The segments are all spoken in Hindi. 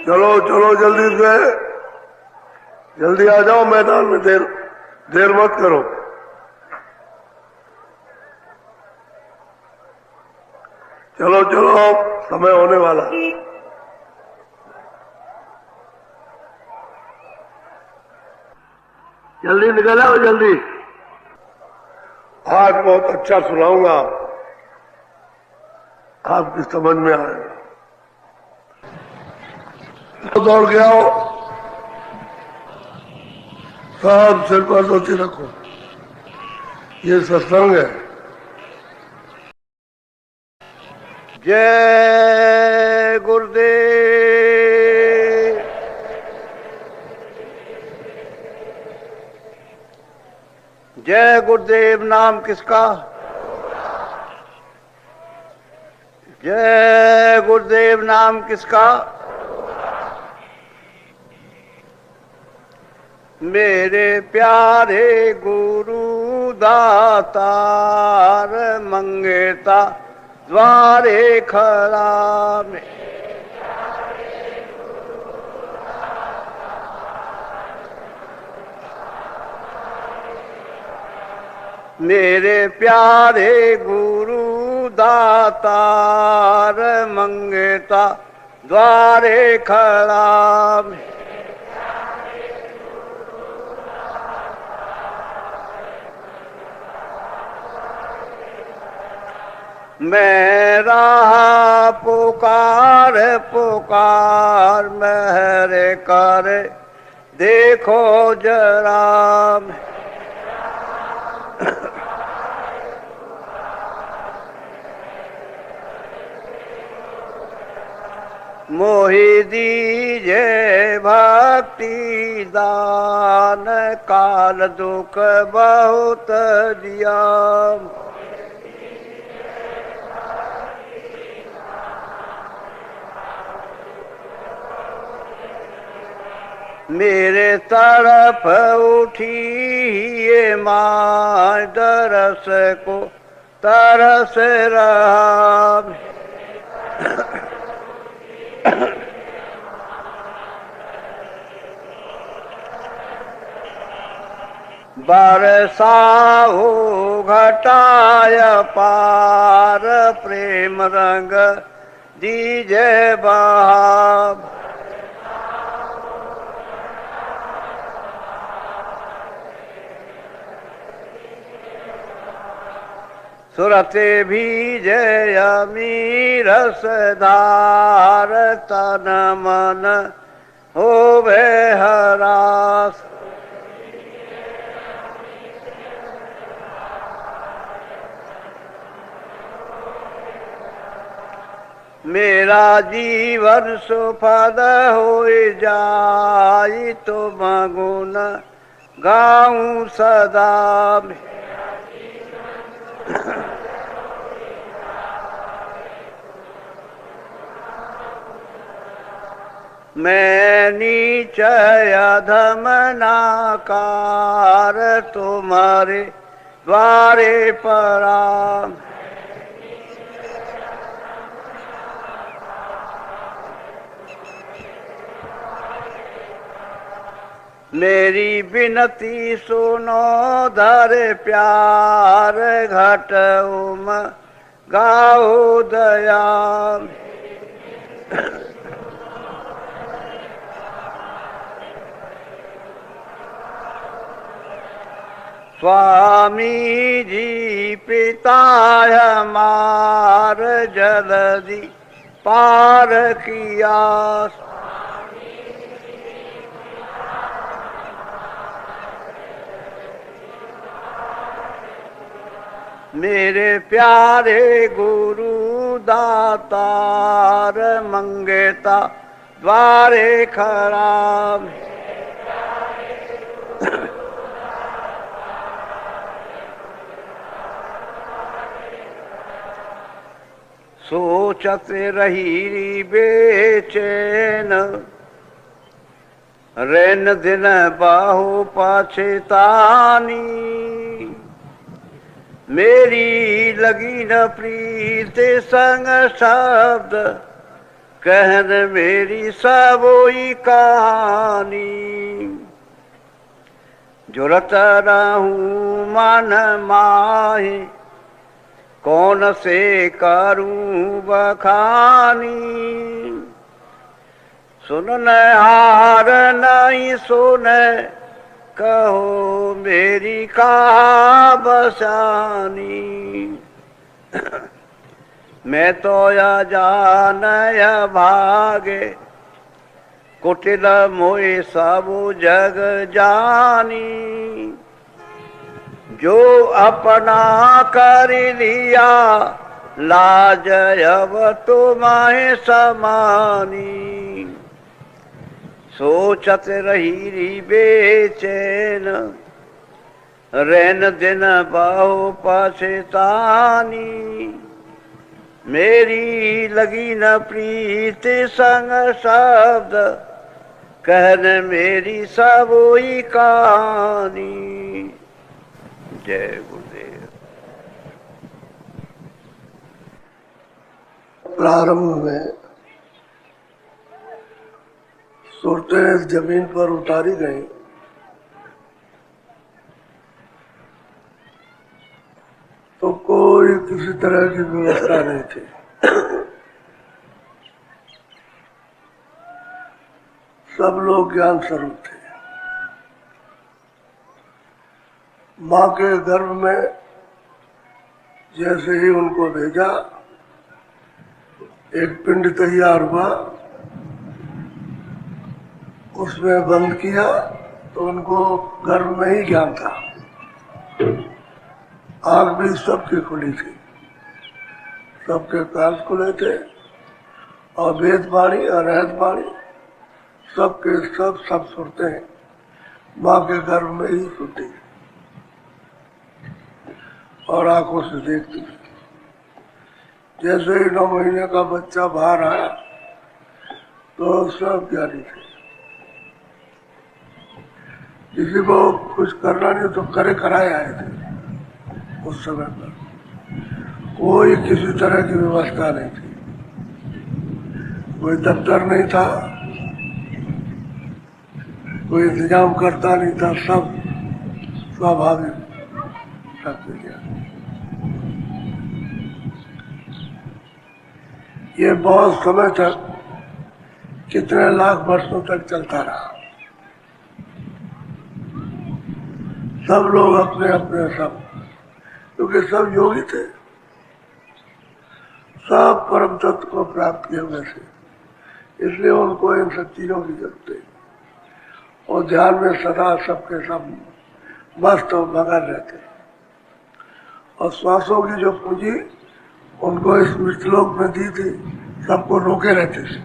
चलो चलो जल्दी से, जल्दी आ जाओ मैदान में, देर मत करो। चलो चलो, समय होने वाला। जल्दी निकल आओ जल्दी। आज बहुत अच्छा सुनाऊंगा, आपकी समझ में आएगा। दौड़ के आओ, सब सिर पर धोती रखो, ये सत्संग है। जय गुरुदेव। जय गुरुदेव नाम किसका? जय गुरुदेव नाम किसका? मेरे प्यारे गुरु दातार मंगेता द्वारे खड़ा में। मेरे प्यारे गुरु दातार मंगेता द्वारे खड़ा में। मैं रहा पुकार पुकार मेहर कर देखो जरा। मोहि दीजे भक्ति दान काल दुख बहुत दिया। मेरे तरफ उठी ये माँ दरस को तरस रहा। बरसाओ घटाय पार प्रेम रंग दीजे बहाव। सुरते भीजे अमीरस धार तन मन होवे हरास। मेरा जीवन सुफल हो जाई तुम गुण गाऊं सदा। मैं नीच अधम नाकार तुम्हारे द्वारे परा। मेरी विनती सुनो धर प्यार घट उम गाओ दया। स्वामी जी पिता हमार जल्दी पार किया। मेरे प्यारे गुरु दातार मंगेता द्वारे खड़ा। सोचत रही बेचैन रैन दिन बाहु पछतानी। मेरी लगी न प्रीत संग शब्द कहन मेरी सबोई कहानी। जुरत रहूं मन माहे कौन से करूं बखानी। सुनने हार नहीं सुने कहो मेरी कहा बसानी। मैं तो या जान या भागे कुटिल मोए सब जग जानी। जो अपना कर लिया लाज अब तुम्हें समानी। सोचत रही बेचैन रैन दिन बहु पछतानी। मेरी लगी न प्रीत संग शब्द कहन मेरी सबोई कहानी। जय गुरुदेव। प्रारंभ में सूरतें जमीन पर उतारी गई तो कोई किसी तरह की व्यवस्था नहीं थी। सब लोग ज्ञान स्वरूप थे। माँ के गर्भ में जैसे ही उनको भेजा एक पिंड तैयार हुआ, उसमें बंद किया तो उनको गर्भ में ही ज्ञान था। आँख भी सबकी खुली थी, सबके कान खुले थे और वेद वाणी और रहत वाणी सबके सब सुनते हैं। माँ के गर्भ में ही सुनती और आंखों से देखती। जैसे ही 9 महीने का बच्चा बाहर आया तो सब ज्ञानी थे। किसी को कुछ करना नहीं तो कराए आए थे। उस समय पर कोई किसी तरह की व्यवस्था नहीं थी, कोई दफ्तर नहीं था, कोई इंतजाम करता नहीं था, सब स्वाभाविक सब किया। ये बहुत समय तक कितने लाख वर्षों तक चलता रहा। सब लोग अपने अपने सब, क्योंकि सब योगी थे, सब परम तत्व को प्राप्त किए हुए थे, इसलिए उनको इन सब चीजों की जरूरत है। और ध्यान में सदा सबके सब मस्त और मगन रहते। और श्वासों की जो पूंजी उनको इस मृतलोक में दी थी, सबको रोके रहते थे,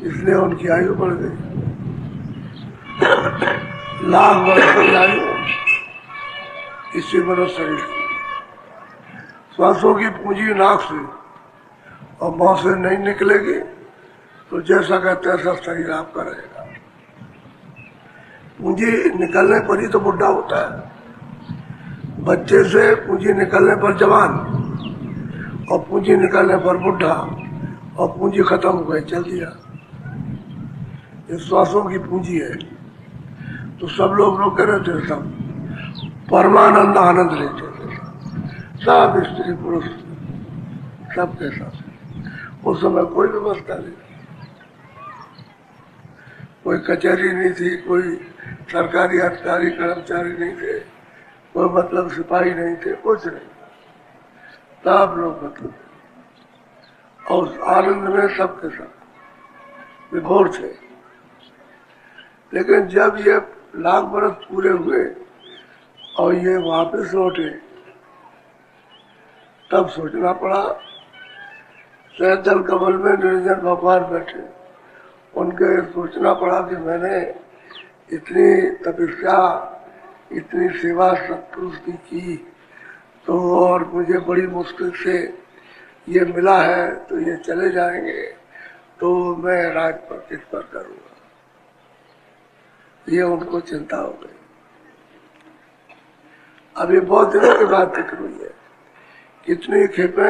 इसलिए उनकी आयु बढ़ गई। लाख वर्ष की आयु इसी मनुष्य शरीर की। श्वासों की पूंजी नाक से और मुंह से नहीं निकलेगी तो जैसा का तैसा शरीर आपका रहेगा। पूंजी निकलने पर ही तो बुढ़ा होता है। बच्चे से पूंजी निकलने पर जवान, और पूंजी निकलने पर बुढ़ा, और पूंजी खत्म हो गई, चल दिया। ये श्वासों की पूंजी है। तो सब लोग रोके रहते, सब परमानंद आनंद लेते थे, सब स्त्री पुरुष सबके साथ। उस समय कोई व्यवस्था नहीं, कोई कचहरी नहीं थी, कोई सरकारी अधिकारी कर्मचारी नहीं थे, कोई मतलब सिपाही नहीं थे, कुछ नहीं। सब लोग मतलब और आनंद में सबके साथ विभोर थे। लेकिन जब ये लाख बरस पूरे हुए और ये वापस लौटे, तब सोचना पड़ा। सहजल कमल में निरंजन भगवान बैठे, उनके सोचना पड़ा कि मैंने इतनी तपस्या, इतनी सेवा सत्पुरुष की तो, और मुझे बड़ी मुश्किल से ये मिला है, तो ये चले जाएंगे तो मैं राज पर किस पर करूँगा। ये उनको चिंता हो गई। अब ये बहुत दिनों की बात दिख रही है। कितनी खेपे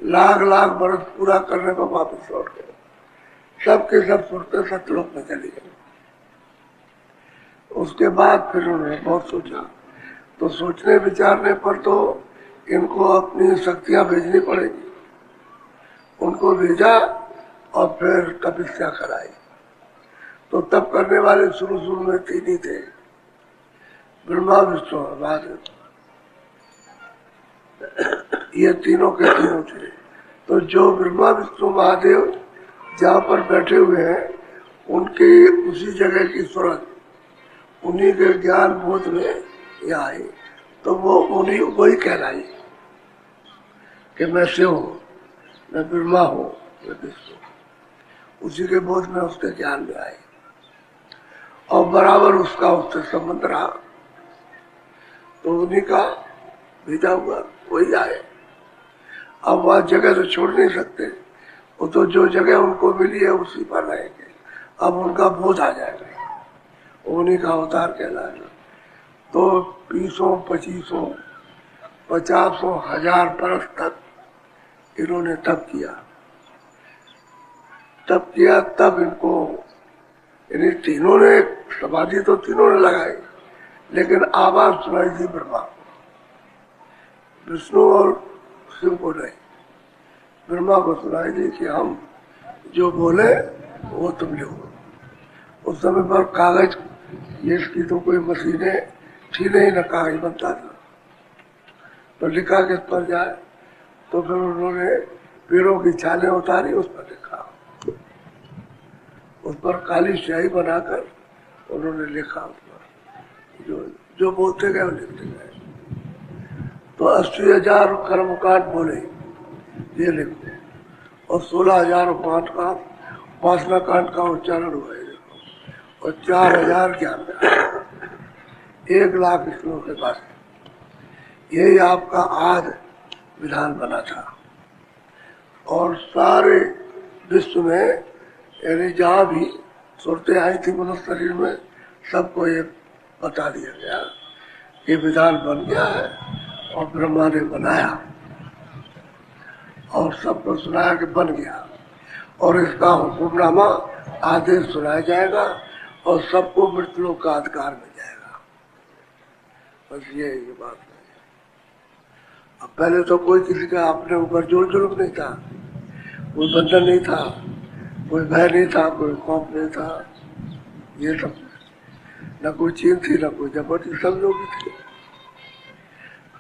लाख लाख बरस पूरा करने पर वापस लौट गए। सबके सब सुरते सतलोक में चली गई। उसके बाद फिर उन्होंने बहुत सोचा, तो सोचने विचारने पर तो इनको अपनी शक्तियां भेजनी पड़ेगी। उनको भेजा और फिर तपस्या कराई। तो तप करने वाले शुरू शुरू में तीन ही थे, ब्रह्मा विष्णु और महादेव। ये तीनों के तीनों थे। तो जो ब्रह्मा विष्णु महादेव जहाँ पर बैठे हुए हैं, उनकी उसी जगह की सूरत उन्हीं के ज्ञान बोध में ये आई, तो वो उन्हीं वही कहलाई कि मैं शिव हूँ, मैं ब्रह्मा हूँ, मैं विष्णु। उसी के बोध में उसके ज्ञान में आई और बराबर उसका उससे संबंध रहा। तो उन्हीं का भेजा हुआ वही आए। अब वह जगह तो छोड़ नहीं सकते, वो तो जो जगह उनको मिली है उसी पर रहेंगे। अब उनका बोध आ जाएगा, उन्हीं का अवतार कहलाएगा। तो 20, 25, 50, 1000 बरस तक इन्होंने तप किया। तब इनको इन तीनों ने समाधि तो तीनों ने लगाई, लेकिन आवाज सुनाई थी ब्रह्मा को, विष्णु और शिव को नहीं। ब्रह्मा को सुनाई दी कि हम जो बोले वो तुम लिखो। उस समय पर कागज ये इसकी तो कोई मशीनें थी नहीं, न कागज बनता था। तो लिखा किस पर जाए, तो फिर उन्होंने पेड़ों की छालें उतारी, उस पर लिखा। उस पर काली स्याही बनाकर उन्होंने लिखा। उस पर जो बोलते गए वो लिखते गए। तो 80,000 कर्मकांड बोले ये लिखो, और 16,005 का उपासना कांड का उच्चारण हुआ है, और 4,000 ज्ञान का 1,00,000 श्लोक के पास। यही आपका आज विधान बना था। और सारे विश्व में यानी जहाँ भी सुरतें आई थी मनुष्य शरीर में, सबको ये बता दिया गया कि विधान बन गया है और ब्रह्मा ने बनाया, और सबको सुनाया कि बन गया। और इसका हुक्मनामा आदेश सुनाया जाएगा और सबको मृत्युलोक का अधिकार मिल जाएगा। बस ये बात है। अब पहले तो कोई किसी का अपने ऊपर जोर जुलूम नहीं था, कोई बंधन नहीं था, कोई भय नहीं था, कोई खौफ नहीं था। ये सब न कोई चीन थी, न कोई जबरदस्ती, सब लोग ही थे,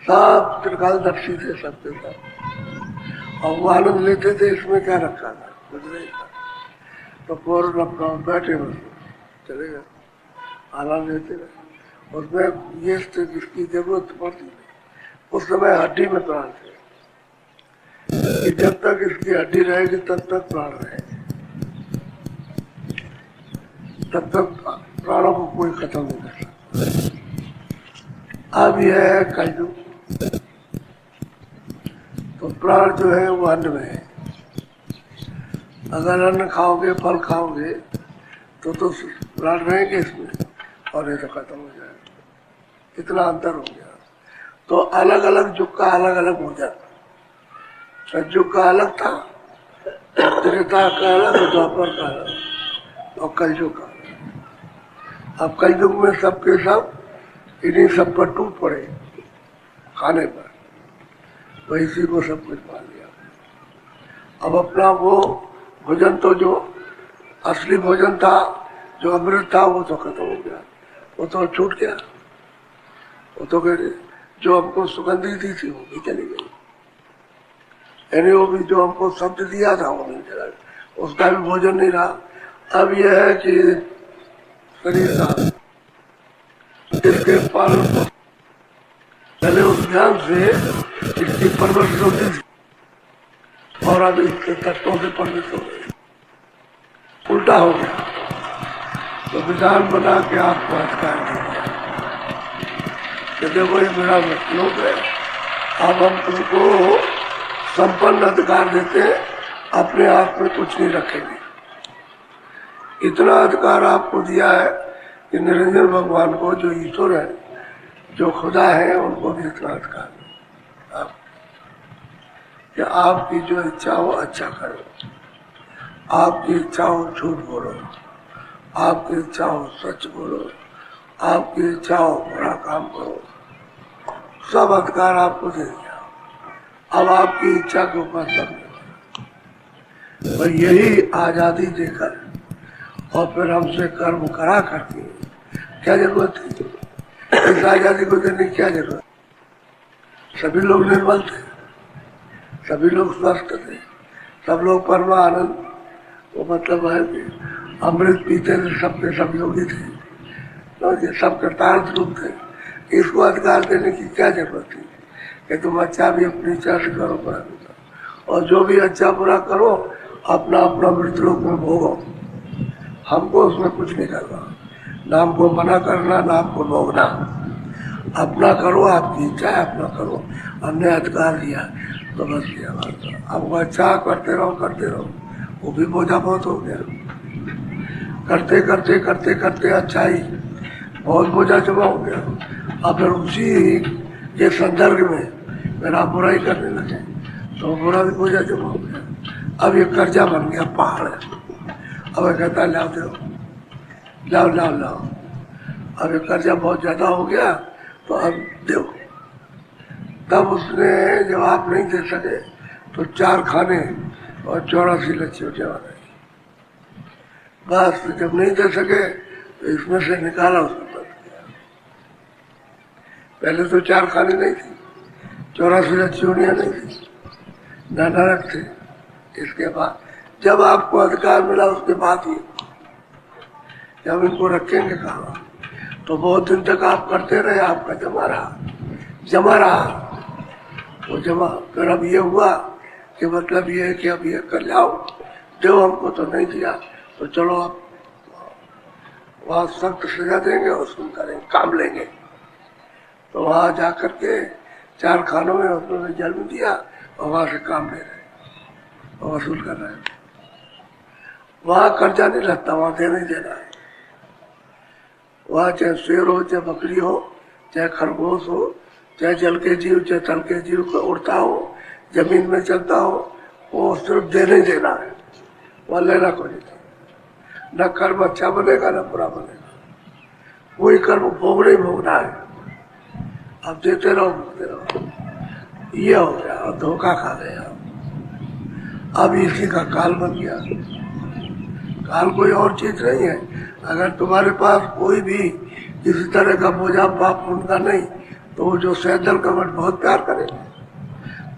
सब त्रिकालदर्शी थे, सबके सब। और वो आनंद लेते थे, इसमें क्या रखा था, कुछ नहीं था। तो फौरन अपना बैठे बस चले गए, आनंद लेते रहे। उसमें ये इसकी जरूरत पड़ती नहीं। उस समय हड्डी में प्राण थे कि जब तक इसकी हड्डी रहेगी तब तक प्राण रहेंगे, तब तक प्राणों को कोई खत्म नहीं कर सकता। अब यह है कलयुग। तो प्राण जो है वो अन्न में है। अगर अन्न खाओगे, फल खाओगे, तो प्राण रहेंगे इसमें, और ये तो खत्म हो जाएगा। इतना अंतर हो गया। तो अलग अलग युग का अलग अलग भोजन। सतयुग का अलग था, त्रेता का अलग, द्वापर का अलग, और कलयुग का। अब कलयुग में सबके सब इन्हीं सब पर टूट पड़े खाने पर, तो इसी को सब कुछ पा लिया। अब अपना वो भोजन तो जो असली भोजन था, जो अमृत था, वो तो खत्म हो गया, वो तो छूट गया। वो तो जो हमको सुगंधी दी थी वो भी चली गई, यानी वो भी जो हमको शब्द दिया था वो नहीं चला, उसका भी भोजन नहीं रहा। अब यह है कि शरीर का इसके पालन पहले उस ज्ञान से इसकी परवरिश होती थी, और अब इसके तत्वों से परवरिश हो गई, उल्टा हो गया। तो विधान बना के आपको अधिकार दिया कि देखो ये मेरा लोग है, अब हम तुमको संपन्न अधिकार देते हैं, अपने आप में कुछ नहीं रखेंगे। इतना अधिकार आपको दिया है कि निरंजन भगवान को, जो ईश्वर है, जो खुदा है, उनको भी इतना अधिकार है। कि आपकी जो इच्छा हो अच्छा करो, आपकी इच्छा हो झूठ बोलो, आपकी इच्छा हो सच बोलो, आपकी इच्छा हो बुरा काम करो, सब अधिकार आपको दे दिया। अब आपकी इच्छा के ऊपर सब पर यही आजादी देकर और फिर हमसे कर्म करा करके क्या जरूरत थी? इस आजादी को देने की क्या जरूरत? सभी लोग निर्मल थे, सभी लोग स्वस्थ थे, सब लोग परमानंद, वो मतलब है कि अमृत पीते थे, सबके सब योगी थे, तो ये सब कृतार्थ रूप थे। इसको अधिकार देने की क्या जरूरत थी कि तुम अच्छा भी अपनी इच्छा से करो, बुरा भी करो, और जो भी अच्छा बुरा करो अपना अपना मृतलोक में भोगो, हमको उसमें कुछ नहीं करना, ना हमको मना करना, ना हमको भोगना। अपना करो, आपकी इच्छा है अपना करो, हमने अधिकार दिया तो बस दिया बात। अब वो अच्छा करते रहो, वो भी बोझा बहुत हो गया। करते करते करते करते अच्छा ही बहुत बोझा जमा हो गया। अब फिर उसी के संदर्भ में मेरा बुराई करने लगे तो बुरा भी बोझा जमा हो गया। अब ये कर्जा बन गया, पहाड़ है। अब कहता लाओ दो, लाओ लाओ लाओ। अब ये कर्जा बहुत ज्यादा हो गया तो अब दो। तब उसने जवाब नहीं दे सके तो 4 खाने और 84 लच्छियों जवाब नहीं। बस जब नहीं दे सके तो इसमें से निकाला, उसने बंद किया। पहले तो 4 खाने नहीं थी, 84 लच्छियों नहीं थी, ना नरक थे। इसके बाद जब आपको अधिकार मिला उसके बाद ही जब इनको रखेंगे कहा तो बहुत दिन तक आप करते रहे, आपका जमा रहा वो जमा। फिर अब ये हुआ कि मतलब ये है कि अब ये कर जाओ, दो हमको तो नहीं दिया तो चलो आप वहां सख्त सजा देंगे और सुन करेंगे, काम लेंगे। तो वहां जाकर के 4 खानों में उन्होंने जन्म दिया और वहां से काम ले रहे और वसूल कर रहे हैं। वहां कर्जा नहीं लगता, वहां देना ही देना है। वहां चाहे शेर हो, चाहे बकरी हो, चाहे खरगोश हो, चाहे जल के जीव, चाहे थल के जीव का उड़ता हो, जमीन में चलता हो, वो सिर्फ देना ही देना है, वहां लेना कोई नहीं। न कर्म अच्छा बनेगा न बुरा बनेगा, वही कर्म भोगना ही भोगना है। अब देते रहो। ये हो गया और धोखा खा गए। अब इसी का काल बन गया। काल कोई और चीज नहीं है। अगर तुम्हारे पास कोई भी किसी तरह का बोझा पाप उनका नहीं तो वो जो सैदल कमर बहुत प्यार करेंगे,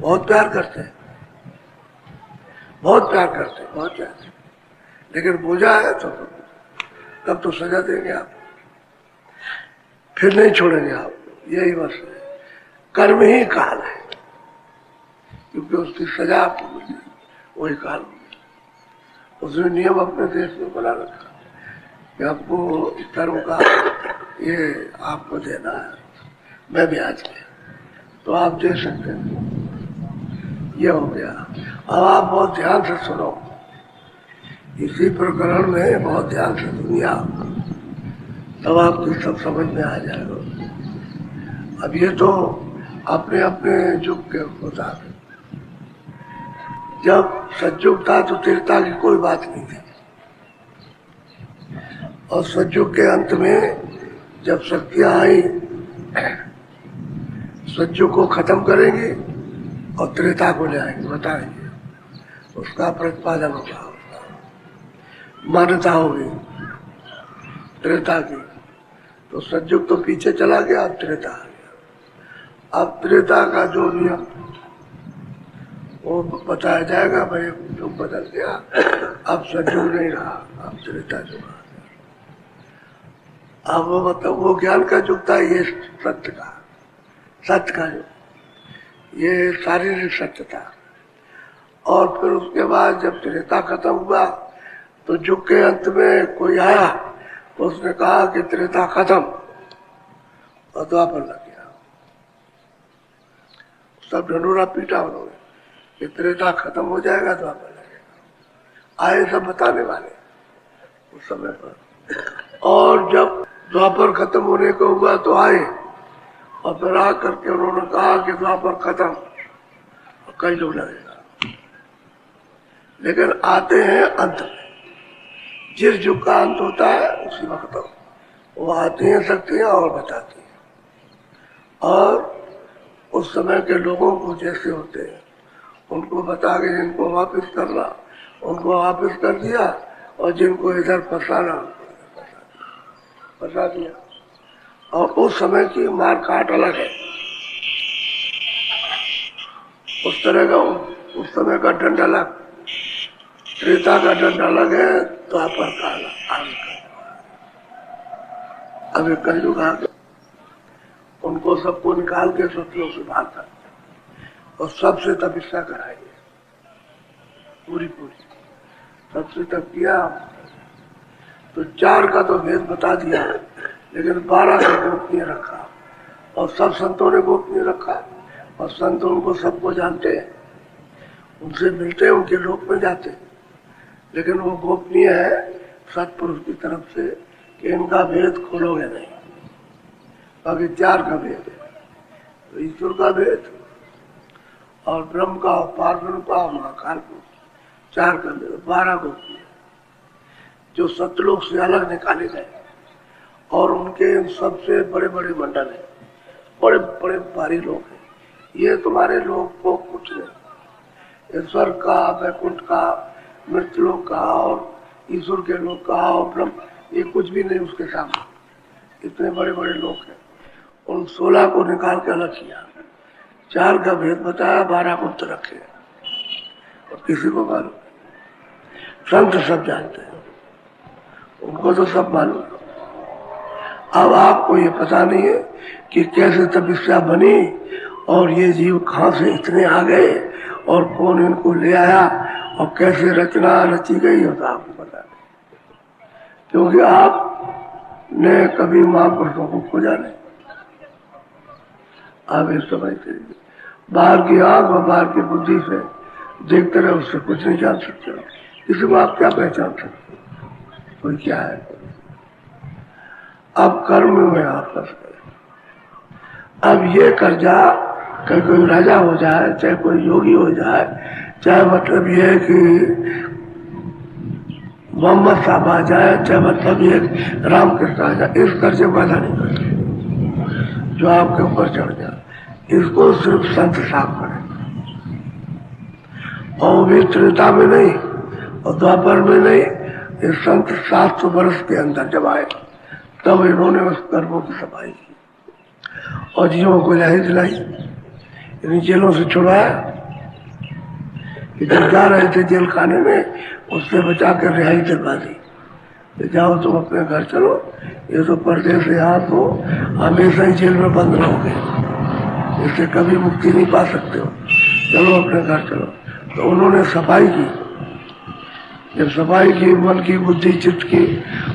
बहुत प्यार करते हैं, बहुत प्यार। लेकिन बोझा है तो तब तो सजा देंगे आप, फिर नहीं छोड़ेंगे आप। यही बस है, कर्म ही काल है, क्योंकि उसकी सजा आपको मिली वही काल में। उसने नियम अपने देश में बना रखा कि आपको कर्म का ये आपको देना है, मैं ब्याज में, तो आप दे सकते हैं। ये हो गया। अब आप बहुत ध्यान से सुनो, इसी प्रकरण में बहुत ध्यान से दुनिया, तब आपको सब समझ में आ जाएगा। अब ये तो अपने अपने युग के मुताबिक, जब सतयुग था तो तीर्था की कोई बात नहीं थी, और सतयुग के अंत में जब शक्तियां आई सतयुग को खत्म करेंगे और त्रेता को ले आएंगे, बताएंगे, उसका प्रतिपादन होगा, मान्यता होगी त्रेता की। तो सतयुग तो पीछे चला गया, अब त्रेता आ गया। अब त्रेता का जो नियम वो बताया जाएगा, भाई युग बदल गया, अब सतयुग नहीं रहा, अब त्रेता युग आ गया। अब वो मतलब वो ज्ञान का युग था, ये सत्य का युग, ये शारीरिक सत्य था। और फिर उसके बाद जब त्रेता खत्म हुआ तो युग के अंत में कोई आया तो उसने कहा कि त्रेता खत्म, और द्वापर लग गया। सब ढंडोरा पीटा उन्होंने कि त्रेता खत्म हो जाएगा, द्वापर लगेगा। आए सब बताने वाले उस समय पर। और जब द्वापर खत्म होने को हुआ तो आए, और फिर आकर के उन्होंने कहा कि द्वापर कलयुग लगेगा, लेकिन आते हैं अंत में। जिस युग का अंत होता है उसी वक्त वो आती हैं शक्तियां और बताती हैं, और उस समय के लोगों को जैसे होते हैं उनको बता के जिनको वापस करना उनको वापस कर दिया, और जिनको इधर फंसाना उनको फंसा दिया। और उस समय की मार काट अलग है, उस तरह का उस समय का दंड अलग, त्रेता का दंड अलग है, द्वापर का अलग। अभी कलयुग आ गया, उनको सबको निकाल के सत्यों से बाहर कर और सबसे तपस्या कराइए पूरी पूरी। सबसे तप किया तो 4 का तो भेद बता दिया, लेकिन 12 का गोपनीय रखा, और सब संतों ने गोपनीय रखा, और संत उनको सबको जानते हैं, उनसे मिलते हैं, उनके लोक में जाते हैं, लेकिन वो गोपनीय है सत्पुरुष की तरफ से कि इनका भेद खोलोगे नहीं। बाकी 4 का भेद है, तो ईश्वर का भेद और ब्रह्म का, पारब्रह्म का, महाकाल का, 4 का भेद, 12 गोपनीय जो सतलोक से अलग निकाले गए, और उनके सबसे बड़े बड़े मंडल हैं, बड़े बड़े भारी लोग हैं। ये तुम्हारे लोग को कुछ नहीं, ईश्वर का, वैकुंठ का, मृत्युलोक का और ईश्वर के लोग का और ब्रह्म, ये कुछ भी नहीं उसके सामने। इतने बड़े बड़े लोग हैं, उन 16 को निकाल के अलग किया, 4 का भेद बताया, 12 को तो रखे, और किसी को मालूम संत सब जानते हैं, उनको तो सब मालूम। अब आपको ये पता नहीं है कि कैसे तपस्या बनी और ये जीव कहाँ से इतने आ गए और कौन इनको ले आया और कैसे रचना रची गई, होता आपको पता नहीं, क्योंकि आपने कभी महापुरुषों को खोजा नहीं। आप इस समझते बाहर की आंख और बाहर की बुद्धि से देखते रहे, उससे कुछ नहीं जान सकते। किसी को आप क्या पहचान सकते, कोई क्या है। अब कर्म में आप फंस गए। अब ये कर्जा चाहे कोई राजा हो जाए, चाहे कोई योगी हो जाए, चाहे मतलब ये है कि मोहम्मद साहब आ जाए, चाहे मतलब ये रामकृष्ण आ जाए, इस कर्जे को अदा नहीं करते जो आपके ऊपर चढ़ जाए। इसको सिर्फ संत साफ करें, और भी त्रेता में नहीं और द्वापर में नहीं, इस संत 700 वर्ष के अंदर जब आए तब इन्होंने उस कर्मों की सफाई की और जीवों को रिहाई दिलाई, इन जेलों से छुड़ाया। जब जा रहे थे जेल खाने में, उससे बचा कर रिहाई दिलवा दी, जाओ तुम अपने घर चलो, ये तो परदेश से यहाँ तो हमेशा ही जेल में बंद रहोगे, इससे कभी मुक्ति नहीं पा सकते हो, चलो अपने घर चलो। तो उन्होंने सफाई की, जब सफाई की, मन की, बुद्धि, चित्त की,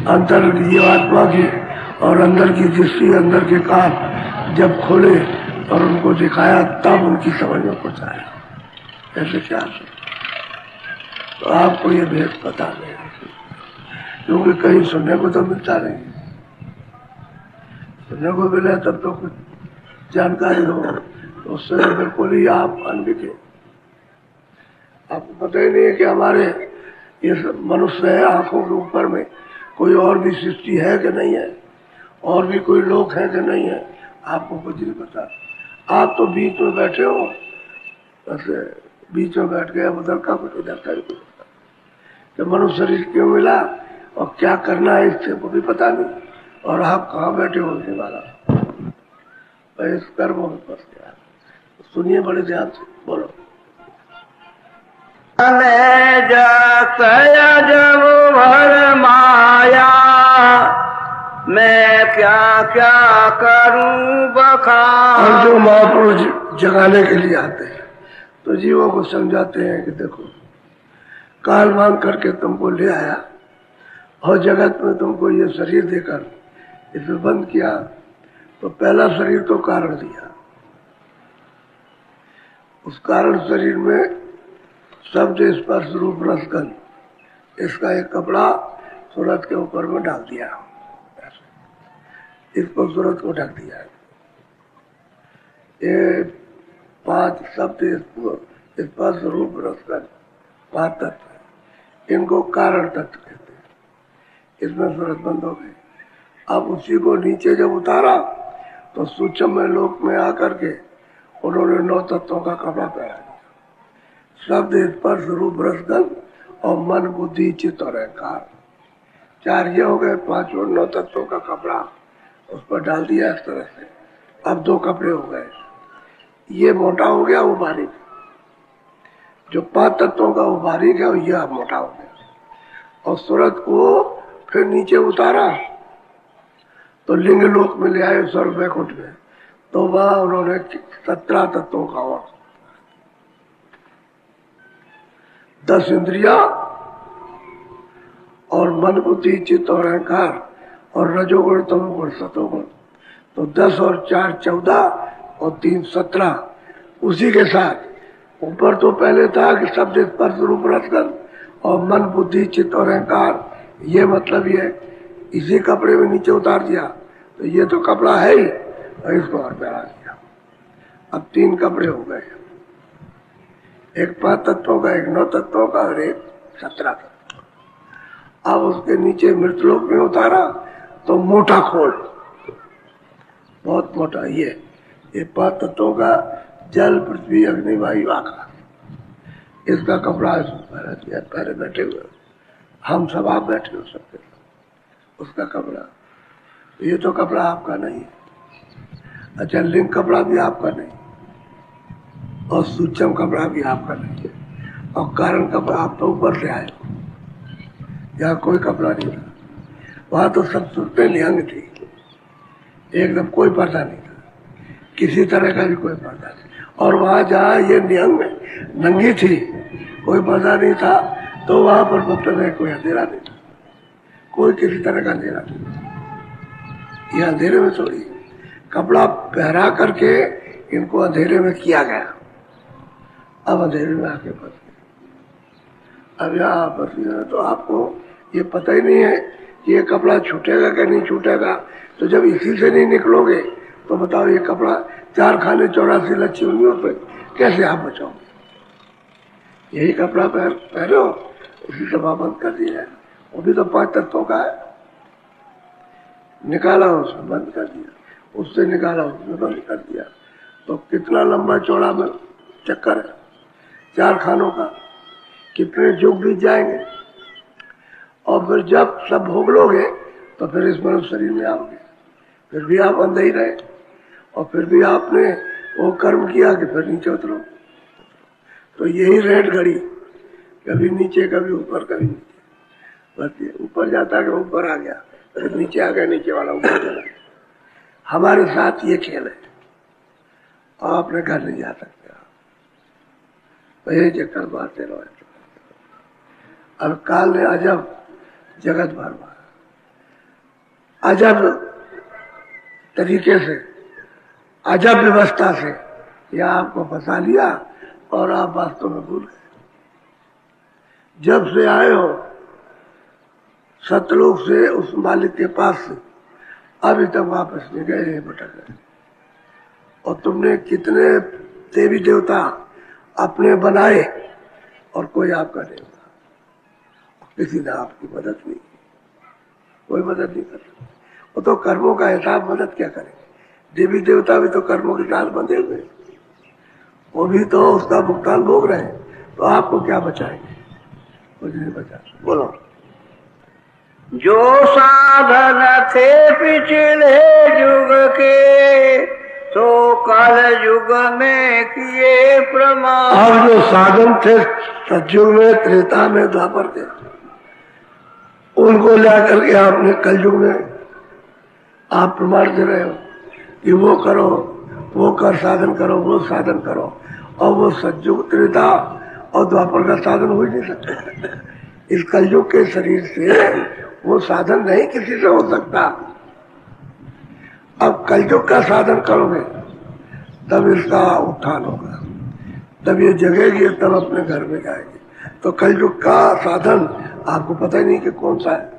अंतर की, जीवात्मा की और अंदर की दृष्टि, अंदर के कान जब खोले और उनको दिखाया, तब उनकी समझ में कुछ आया। ऐसे क्या? तो आपको ये भेद पता नहीं, क्योंकि कहीं सुनने को तो मिलता नहीं। सुनने को मिले तब तो कुछ जानकारी हो, तो उससे बिल्कुल ही आप अनभिज्ञ। आपको पता ही नहीं है कि हमारे ये मनुष्य है, आंखों के ऊपर में कोई और भी सृष्टि है कि नहीं है, और भी कोई लोग है कि नहीं है, आपको कुछ नहीं पता। आप तो बीच में बैठे हो, ऐसे बीच में बैठ गए, उधर का कुछ उधर का कुछ, कि मनुष्य शरीर क्यों मिला और क्या करना है इससे वो भी पता नहीं, और आप कहाँ बैठे होने वाला। इस कर्मों में फंस गया। सुनिए बड़े ध्यान से, बोलो। जब भर माया मैं क्या क्या करूं बखान। और जो महापुरुष जगाने के लिए आते हैं तो जीवों को समझाते हैं कि देखो, काल मांग करके तुमको ले आया और जगत में तुमको ये शरीर देकर इसे बंद किया, तो पहला शरीर तो कारण दिया, उस कारण शरीर में शब्द, स्पर्श, रूप, रस, गंध, इसका एक कपड़ा सूरत के ऊपर में डाल दिया, इसको सूरत को ढक दिया। ये 5 शब्द स्पर्श रूप रसगंध 5 तत्व, इनको कारण तत्व कहते हैं। इसमें सूरत बंद हो गई। अब उसी को नीचे जब उतारा तो सूक्ष्म में लोक में आकर के उन्होंने 9 तत्वों का कपड़ा पहना दिया। शब्द स्पर्श रूप रसगंध और मन बुद्धि चित्त और अहंकार, 4 ये हो गए। 5 और 9 तत्वों का कपड़ा उस पर डाल दिया इस तरह से। अब 2 कपड़े हो गए, ये मोटा हो गया, वो बारीक। जो 5 तत्वों का वो बारीक है, ये अब मोटा हो गया। और सूरत को फिर नीचे उतारा तो लिंग लोक में ले आए स्वर्ग वैकुंठ में, तो वह उन्होंने 17 तत्वों का और 10 इंद्रिया और मन बुद्धि चित्त और अहंकार और रजोगुण तमोगुण सतोगुण, तो 10 और 4 14 और 3 17। उसी के साथ ऊपर तो पहले था कि शब्द स्पर्श रूप रसगंध और मन बुद्धि चित्त और अहंकार, ये मतलब ये इसी कपड़े में नीचे उतार दिया, तो ये तो कपड़ा है ही, और इसको और पहना दिया। अब 3 कपड़े हो गए, एक 5 तत्वों का, एक 9 तत्वों का और एक 17 तत्व। अब उसके नीचे मृतलोक में उतारा तो मोटा खोल, बहुत मोटा, ये 5 तत्वों का जल पृथ्वी अग्नि वायु आकाश, इसका कपड़ा पहना दिया। पहले बैठे हुए हम सब, आप बैठे हो सकते, उसका कपड़ा, ये तो कपड़ा आपका नहीं है। अच्छा, लिंग कपड़ा भी आपका नहीं, और सूक्ष्म कपड़ा भी आपका नहीं है, और कारण कपड़ा आप तो ऊपर से आए हो, यहाँ कोई कपड़ा नहीं था। वहां तो सब सुनते निहंग थी, एकदम कोई पर्दा नहीं था, किसी तरह का भी कोई पर्दा नहीं। और वहां जहाँ ये निहंग में नंगी थी, कोई पर्दा नहीं था, तो वहां पर मतलब है कोई अंधेरा नहीं था, कोई किसी तरह का अंधेरा नहीं। ये अंधेरे में थोड़ी, कपड़ा पहरा करके इनको अंधेरे में किया गया। अब अंधेरे में आके फंस गए। अब यहाँ फंस गए तो आपको ये पता ही नहीं है कि ये कपड़ा छूटेगा कि नहीं छूटेगा। तो जब इसी से नहीं निकलोगे तो बताओ, ये कपड़ा 4 खाने 84 लच्छी उंगलियों पे कैसे आप बचाओगे? यही कपड़ा पहनो, इसी से बंद कर दिया है। वो भी तो 5 तत्वों का है, निकाला उसमें बंद कर दिया, उससे निकाला उसमें बंद कर दिया। तो कितना लंबा चौड़ा में चक्कर है 4 खानों का, कितने युग बीत जाएंगे। और फिर जब सब भोग लोगे तो फिर इस मनुष्य शरीर में आओगे, फिर भी आप अंधे ही रहे, और फिर भी आपने वो कर्म किया कि फिर नीचे उतरो। तो यही रेड घड़ी, कभी नीचे कभी ऊपर कभी नीचे, बस ऊपर जाता कि ऊपर आ गया, फिर नीचे आ गया, नीचे वाला ऊपर चला गया। हमारे साथ ये खेल है, आप अपने घर नहीं जा सकते, तो ये चक्कर मारते रहो। अब काल ने अजब जगत भर मारा, अजब तरीके से, अजब व्यवस्था से यह आपको फंसा लिया और आप वास्तव में भूल गए। जब से आए हो सतलोक से, उस मालिक के पास से, अभी तक वापस नहीं गए, भटक गए। और तुमने कितने देवी देवता अपने बनाए और कोई आपका नहीं हुआ, किसी ने आपकी मदद नहीं की, कोई मदद नहीं कर सकता। वो तो कर्मों का हिसाब मदद क्या करेंगे? देवी देवता भी तो कर्मों के साथ बंधे हुए, वो भी तो उसका भुगतान भोग रहे हैं, तो आपको क्या बचाएंगे? कुछ नहीं बचा। बोलो। जो साधन थे पिछले युग के, तो कल युग में किए प्रमाण। अब जो साधन थे सतयुग में, त्रेता में, द्वापर के, उनको ला करके आपने कलयुग में आप प्रमाण दे रहे हो कि वो करो, वो कर साधन करो, वो साधन करो, और वो सतयुग त्रेता और द्वापर का साधन हो ही नहीं सकता। इस कलयुग के शरीर से वो साधन नहीं किसी से हो सकता। अब कलयुग का साधन करोगे तब इसका उत्थान होगा, तब ये जगेगी, तब अपने घर में जाएगी। तो कलयुग का साधन आपको पता ही नहीं कि कौन सा है,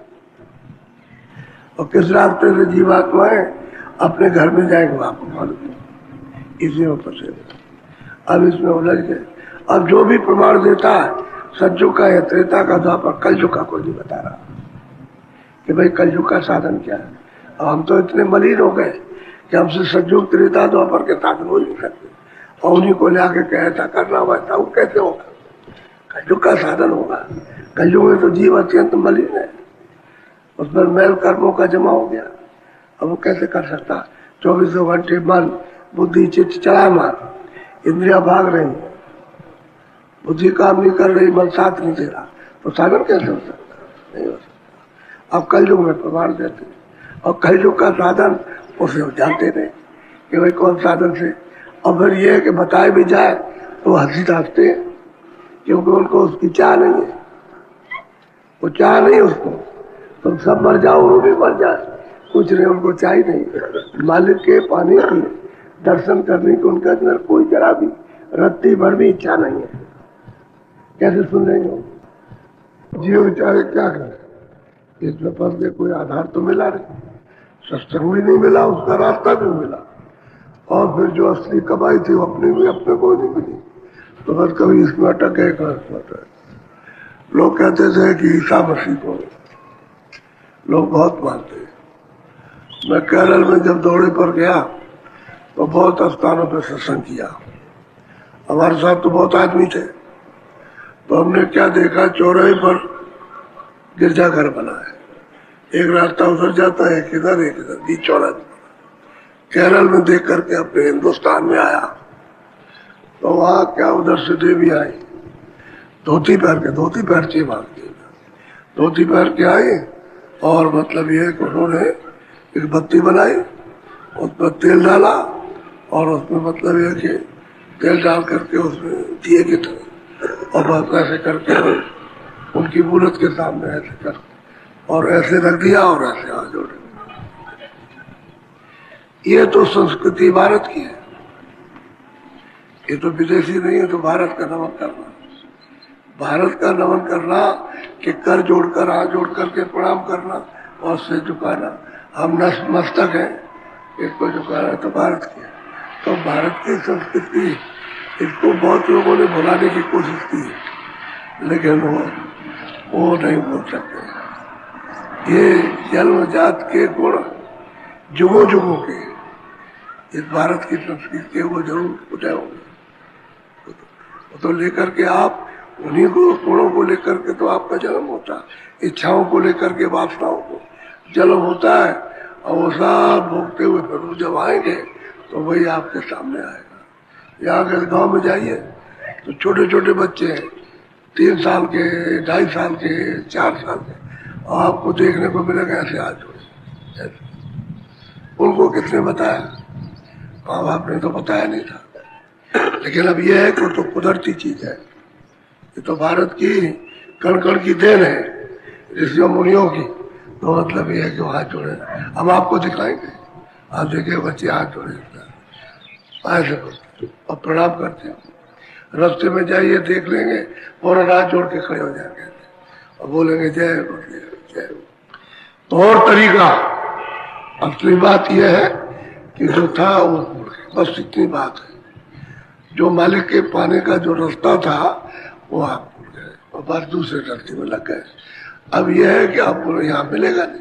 और किस रास्ते से जीवात्माएं अपने घर में जाएंगे आपको मालूम नहीं। इसी में फंसे, अब इसमें उलझ गए। अब जो भी प्रमाण देता है सतयुग का या त्रेता का द्वापर कलयुग का कोई नहीं बता रहा कि भाई कलयुग का साधन क्या है। अब हम तो इतने मलिन हो गए कि हमसे सतयुग त्रेता द्वापर के साधन हो नहीं सकते, और उन्हीं को ले आके ऐसा करना हुआ था, वो कैसे होगा? कलयुग का साधन होगा। कलयुग में तो जीव अत्यंत मलिन है, उस पर मैल कर्मों का जमा हो गया। अब वो कैसे कर सकता? 24 घंटे मन बुद्धि चित्त चला मार, इंद्रिया भाग रही, बुद्धि काम नहीं कर रही, मन साथ नहीं दे रहा, तो साधन कैसे हो सकता? नहीं हो सकता। अब कलयुग में प्रमाण देते, और कलयुग का साधन उसे जानते नहीं कि भाई कौन साधन से। और फिर ये है कि बताए भी जाए तो हंसी ताकते हैं, क्योंकि उनको उसकी चाह नहीं है, वो चाह नहीं उसको। तुम सब मर जाओ, वो भी मर जाए, कुछ नहीं, उनको चाहिए नहीं। मालिक के पानी की दर्शन करने की उनके अंदर कोई जरा भी रत्ती भर भी इच्छा नहीं है। कैसे सुन लेंगे? जीव बेचारे क्या करें? इसमें पर के कोई आधार तो मिला नहीं, सत्संग भी नहीं मिला, उसका रास्ता भी मिला, और फिर जो असली कमाई थी वो अपने भी अपने को नहीं मिली, तो बस कभी इसमें अटक गए, लोग कहते थे कि ईसा मसीह को लोग बहुत मानते हैं। मैं केरल में जब दौरे पर गया तो बहुत स्थानों पर सत्संग किया, हमारे साथ तो बहुत आदमी थे। तो हमने क्या देखा, चौराहे पर गिरजाघर बना है, एक रास्ता उधर जाता है, एक इधर बीच चौराहे। केरल में देख करके अपने हिंदुस्तान में आया तो वहां क्या उधर से देवी आई, धोती पहन के मांगती, धोती पहन के आई, और मतलब ये कि उन्होंने एक बत्ती बनाई, उस पर तेल डाला, और उसमें मतलब ये कि तेल डाल करके उसमें दिए की तरह, और बस ऐसे करके उनकी मूर्त के सामने ऐसे कर, और ऐसे रख दिया, और ऐसे हाथ जोड़े। ये तो संस्कृति भारत की है, ये तो विदेशी नहीं है। तो भारत का नमन करना, भारत का नमन करना कि कर जोड़कर हाथ जोड़ करके प्रणाम करना और सिर झुकाना। हम नतमस्तक हैं, इसको झुकाना तो भारत की है। तो भारत की संस्कृति, इसको बहुत लोगों ने भुलाने की कोशिश की, लेकिन वो नहीं बोल सकते। ये जन्मजात के गुण जुगों जुगों के इस भारत की संस्कृति के वो जरूर उठे होंगे। तो लेकर के आप उन्हीं गुणों को लेकर के तो आपका जन्म होता है, इच्छाओं को लेकर के वासनाओं को जन्म होता है, और वो सब भोगते हुए फिर वो जब आएंगे तो वही आपके सामने आएगा। यहाँ के गांव में जाइए तो छोटे छोटे बच्चे हैं, 3 साल के, 2.5 साल के, 4 साल के, और आपको देखने को मिलेगा ऐसे हाथ जोड़े। उनको किसने बताया? माँ बाप ने तो बताया नहीं था। लेकिन अब यह है कि तो कुदरती चीज है, ये तो भारत की कण कण की देन है, ऋषियों मुनियों की। तो मतलब ये है कि वो हाथ जोड़े, हम आपको दिखाएंगे, आप देखिए बच्चे हाथ जोड़े ऐसे करते और प्रणाम करते हैं। रास्ते में जाइए देख लेंगे, और हाथ जोड़ के खड़े हो जाएंगे और बोलेंगे जय गुरुदेव जय। तो और तरीका, असली बात यह है कि जो था वो भूल गए, बस इतनी बात है। जो मालिक के पाने का जो रास्ता था वो आप भूल गए और बस दूसरे रास्ते में लग गए। अब यह है कि आपको यहाँ मिलेगा नहीं,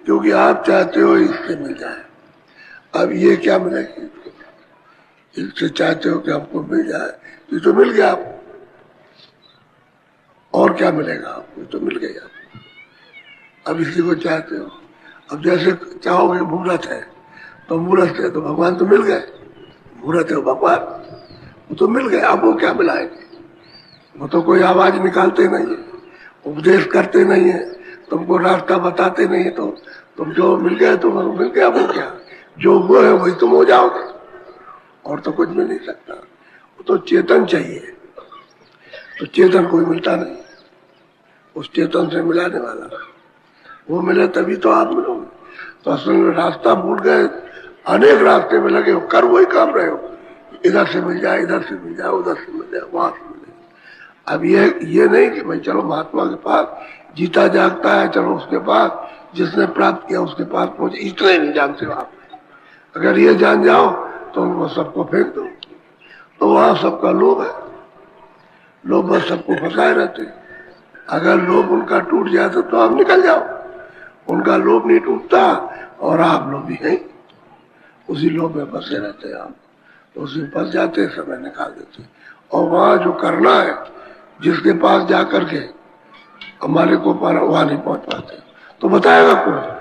क्योंकि आप चाहते हो इससे मिल जाए। अब ये क्या मिलेगी? इससे चाहते हो कि आपको मिल जाए, ये तो मिल गया आपको, और क्या मिलेगा आपको? तो मिल गया। अब इसी को चाहते हो। अब जैसे चाहोगे मूर्त है तो मूर्त है तो भगवान तो मिल गए, मूर्त है भगवान, वो तो मिल गए। अब वो क्या मिलाएंगे? वो तो कोई आवाज निकालते नहीं है, उपदेश करते नहीं है, तुमको रास्ता बताते नहीं है, तो तुम जो मिल गए तो मिल गया। वो क्या, जो वो है वही तुम हो जाओगे, और तो कुछ मिल नहीं सकता। वो तो चेतन चाहिए, तो चेतन कोई मिलता नहीं, उस चेतन से मिलाने वाला वो मिले तभी तो आप मिलोगे। तो असल में रास्ता भूल गए, अनेक रास्ते में लगे हो, कर वही काम रहे हो, इधर से मिल जाए, इधर से मिल जाए, उधर से मिल जाए, वहां से मिले। अब ये नहीं कि भाई चलो महात्मा के पास, जीता जागता है चलो उसके पास, जिसने प्राप्त किया उसके पास पहुंचे, इतना ही नहीं जानते हो आप। अगर ये जान जाओ तो उनको सबको फेंक दो, तो वहां सबका लोभ है। लोग बस सबको फंसाए रहते हैं। अगर लोभ उनका टूट जाए तो आप निकल जाओ। उनका लोभ नहीं टूटता और आप लोग भी हैं, उसी लोभ में फंसे रहते हैं आप। तो उसी फंस जाते, समय निकाल देते। और वहां जो करना है, जिसके पास जा करके हमारे को पाना, वहां नहीं पहुंच पाते। तो बताएगा कौन?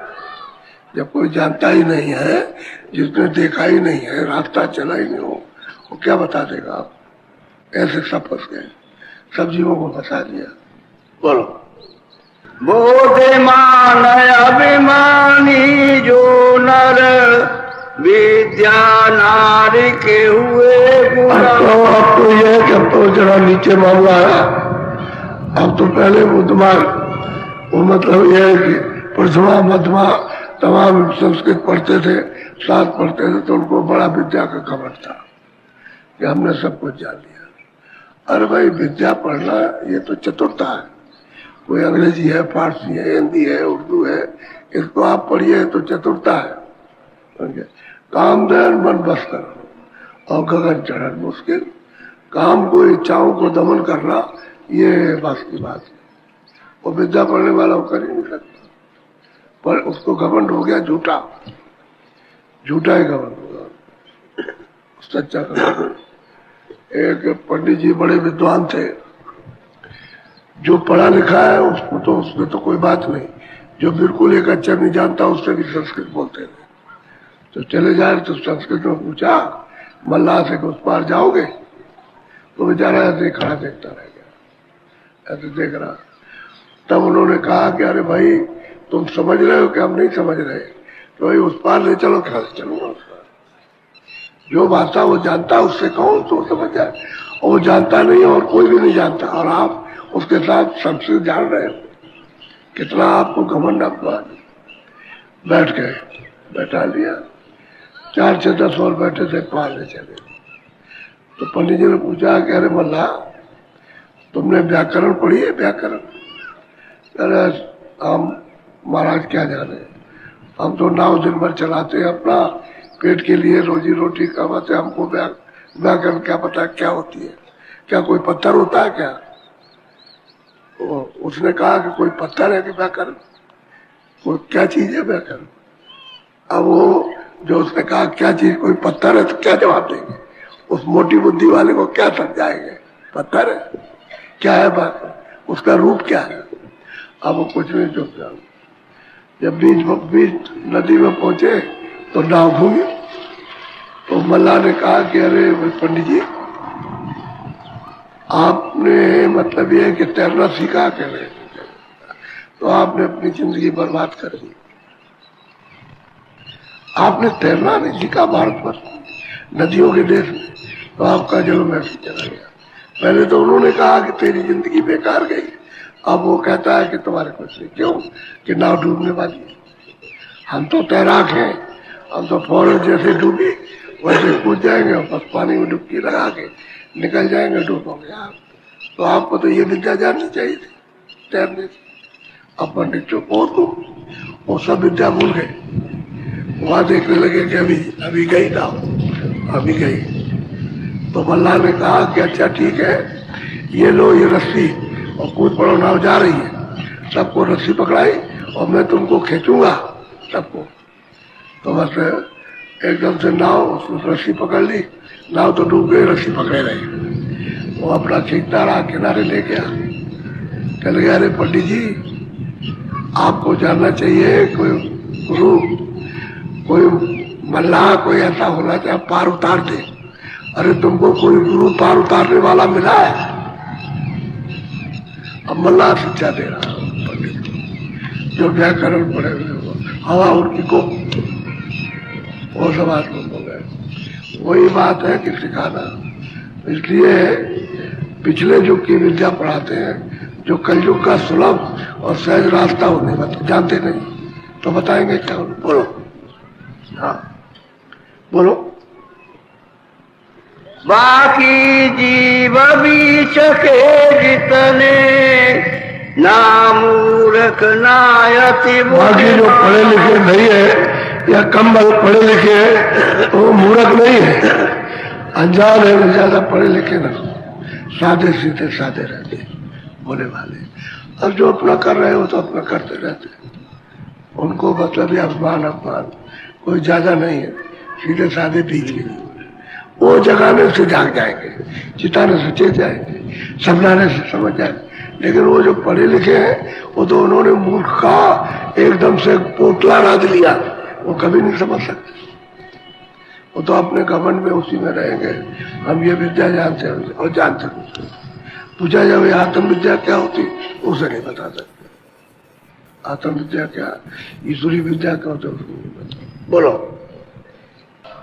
जब कोई जानता ही नहीं है, जिसने देखा ही नहीं है, रास्ता चला ही नहीं हो, वो क्या बता देगा आप? ऐसे सब फंस गए, सब जीवों को फंसा दिया। बोलो। बोधमान अभिमानी जो नर विद्या नारी के हुए अब तो ये है कि अब तो जरा नीचे मामला है। अब तो पहले बुद्धमान, वो मतलब ये है कि प्रथमा मध्यमा तमाम संस्कृत पढ़ते थे, साथ पढ़ते थे, तो उनको बड़ा विद्या का खबर था कि हमने सब कुछ जान लिया। अरे भाई, विद्या पढ़ना ये तो चतुरता है। कोई अंग्रेजी है, फारसी है, हिंदी है, उर्दू है, इसको आप पढ़िए तो चतुरता है। काम दहन मन बस करो और गगन चढ़न मुश्किल। काम को, इच्छाओं को दमन करना, ये बस की बात है। वो विद्या पढ़ने वाला वो कर ही नहीं सकता। पर उसको घमंड हो गया झूठा, झूठा ही घमंड होगा, सच्चा घमंड। एक पंडित जी बड़े विद्वान थे, जो पढ़ा लिखा है उसको तो, उसमें तो कोई बात नहीं। जो बिल्कुल एक अक्षर नहीं जानता, उससे भी संस्कृत बोलते थे। तो चले जाए तो संस्कृत में पूछा, मल्लाह से उस पार जाओगे? तो बेचारा ऐसे खड़ा देखता रह गया, ऐसे देख रहा। तब उन्होंने कहा कि अरे भाई, तुम समझ रहे हो कि हम नहीं समझ रहे? तो भाई उस पार ले चलो। क्या चलूंगा उस पार? जो भाषा वो जानता उससे कहो तो समझ जाए, और वो जानता नहीं और कोई भी नहीं जानता, और आप उसके साथ संस्कृत जान रहे हो। कितना आपको घमंड अपमान। बैठ गए, बैठा लिया। 4 से 10 और बैठे थे, पार ले चले। तो पंडित जी ने पूछा कि अरे मल्ला, तुमने व्याकरण पढ़ी है? व्याकरण? अरे हम महाराज क्या जाने, हम तो नाव दिन भर चलाते हैं अपना, पेट के लिए रोजी रोटी कमाते, हमको व्याकरण क्या पता क्या होती है? क्या कोई पत्थर होता है क्या? उसने कहा कि कोई पत्थर है कि व्याकरण? कोई क्या चीज है व्याकरण? अब वो जो उसने कहा क्या चीज, कोई पत्थर है, तो क्या जवाब देंगे? उस मोटी बुद्धि वाले को क्या समझाएंगे? पत्थर है? क्या है बात? उसका रूप क्या है? अब वो कुछ नहीं चुप जाओ। जब बीच नदी में पहुंचे तो नाव घूमी। तो मल्लाह ने कहा कि अरे पंडित जी, आपने मतलब ये है कि तैरना सीखा के नहीं? तो आपने अपनी जिंदगी बर्बाद कर दी। आपने तैरना नहीं सीखा भारत पर, नदियों के देश में, तो आपका जन्म ऐसे चला गया। पहले तो उन्होंने कहा कि तेरी जिंदगी बेकार गई, अब वो कहता है कि तुम्हारे कुछ नहीं। क्यों? कि नाव डूबने वाली है। हम तो तैराक हैं, हम तो फौरन जैसे डूबी वैसे कूद जाएंगे और बस पानी में डुबकी लगा के निकल जाएंगे, डूबोगे आप। तो आपको तो ये विद्या जाननी चाहिए थी, तैरने की। अब पंडित चुप हो, तो वो सब विद्या भूल गए। वहां देखने लगे कि अभी गई नाव, अभी गई। तो मल्लाह ने कहा कि अच्छा ठीक है, ये लो ये रस्सी और कूद पड़ो, नाव जा रही है। सबको रस्सी पकड़ाई और मैं तुमको खींचूंगा सबको। तो बस एकदम से नाव, उसने रस्सी पकड़ ली, नाव तो डूब गई, रस्सी पकड़े रही। वो अपना खींचता रहा, किनारे ले गया। कह गया अरे पंडित जी, आपको जानना चाहिए, कोई गुरु, कोई मल्लाह, कोई ऐसा होना चाहिए पार उतार दे। अरे तुमको कोई गुरु पार उतारने वाला मिला है? अब मल्लाह शिक्षा दे रहा पंडित को, जो व्याकरण पढ़े हुए हो, हवा उनकी को वो सब आत्मा हो गए। वही बात है कि सिखाना। इसलिए पिछले युग की विद्या पढ़ाते हैं, जो कलयुग का सुलभ और सहज रास्ता होने का जानते नहीं, तो बताएंगे क्या? बोलो। हाँ बोलो। बाकी जीव बीच के जितने नामूर्ख नायति। बाकी जो पढ़े लिखे नहीं है या कम पढ़े लिखे हैं, तो वो मूर्ख नहीं है, अनजान है, ज्यादा पढ़े लिखे नहीं। सादे सीधे सादे रहते, भोले भाले। अब जो अपना कर रहे हो तो अपना करते रहते, उनको मतलब ये अपमान कोई ज्यादा नहीं है, सीधे सादे बीच के लिए। वो जगाने से जाग जाएंगे, चिताने से चेत जाएंगे, समझाने से समझ जाएंगे। लेकिन वो जो पढ़े लिखे हैं वो तो उन्होंने मूर्ख का एकदम से पोटला राज लिया, वो कभी नहीं समझ सकते। वो तो अपने घमंड में उसी में रहेंगे, हम ये विद्या जानते हैं और जानते हैं। पूछा जाए आत्म विद्या क्या होती, उसे नहीं बता सकते। आत्म विद्या क्या, ईश्वरी विद्या क्या होती, उसको नहीं बता। बोलो।